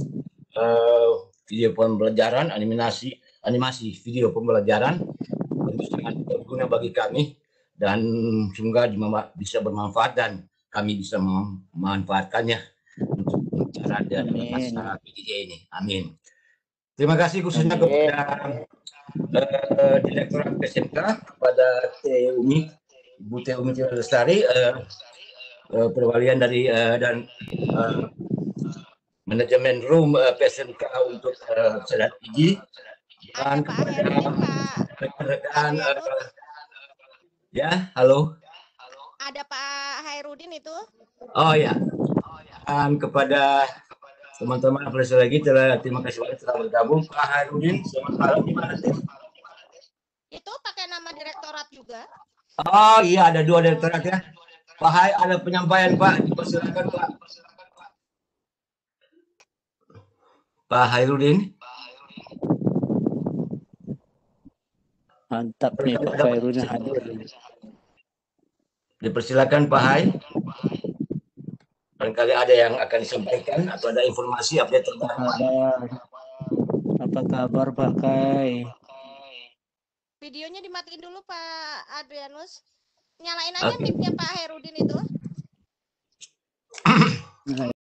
video pembelajaran, animasi video pembelajaran tentu sangat berguna bagi kami dan semoga bisa bermanfaat dan kami bisa memanfaatkannya untuk pembelajaran dan masa PJJ ini. Amin. Terima kasih khususnya kepada Direktorat SMK, kepada Umi, Ibu Umi Lestari, perwalian dari dan manajemen room PSMK untuk Sadar IGI dan kepada rekan-rekan ya, halo. Ada Pak Hairudin itu. Oh ya. Dan kepada teman-teman aplikasi lagi terima kasih banyak telah bergabung. Pak Hairudin, selamat malam. Gimana sih? Itu pakai nama direktorat juga. Oh iya, ada 2 direktorat ya. Pak Hai, ada penyampaian Pak, dipersilakan Pak. Pak Hairudin. Mantap nih Pak Hairudin hadir. Dipersilakan Pak Hai. Barangkali ada yang akan disampaikan atau ada informasi update terbaru. Apa kabar Pak Kai? Videonya dimatiin dulu Pak Adrianus. Nyalain aja mic-nya Pak Hairudin itu.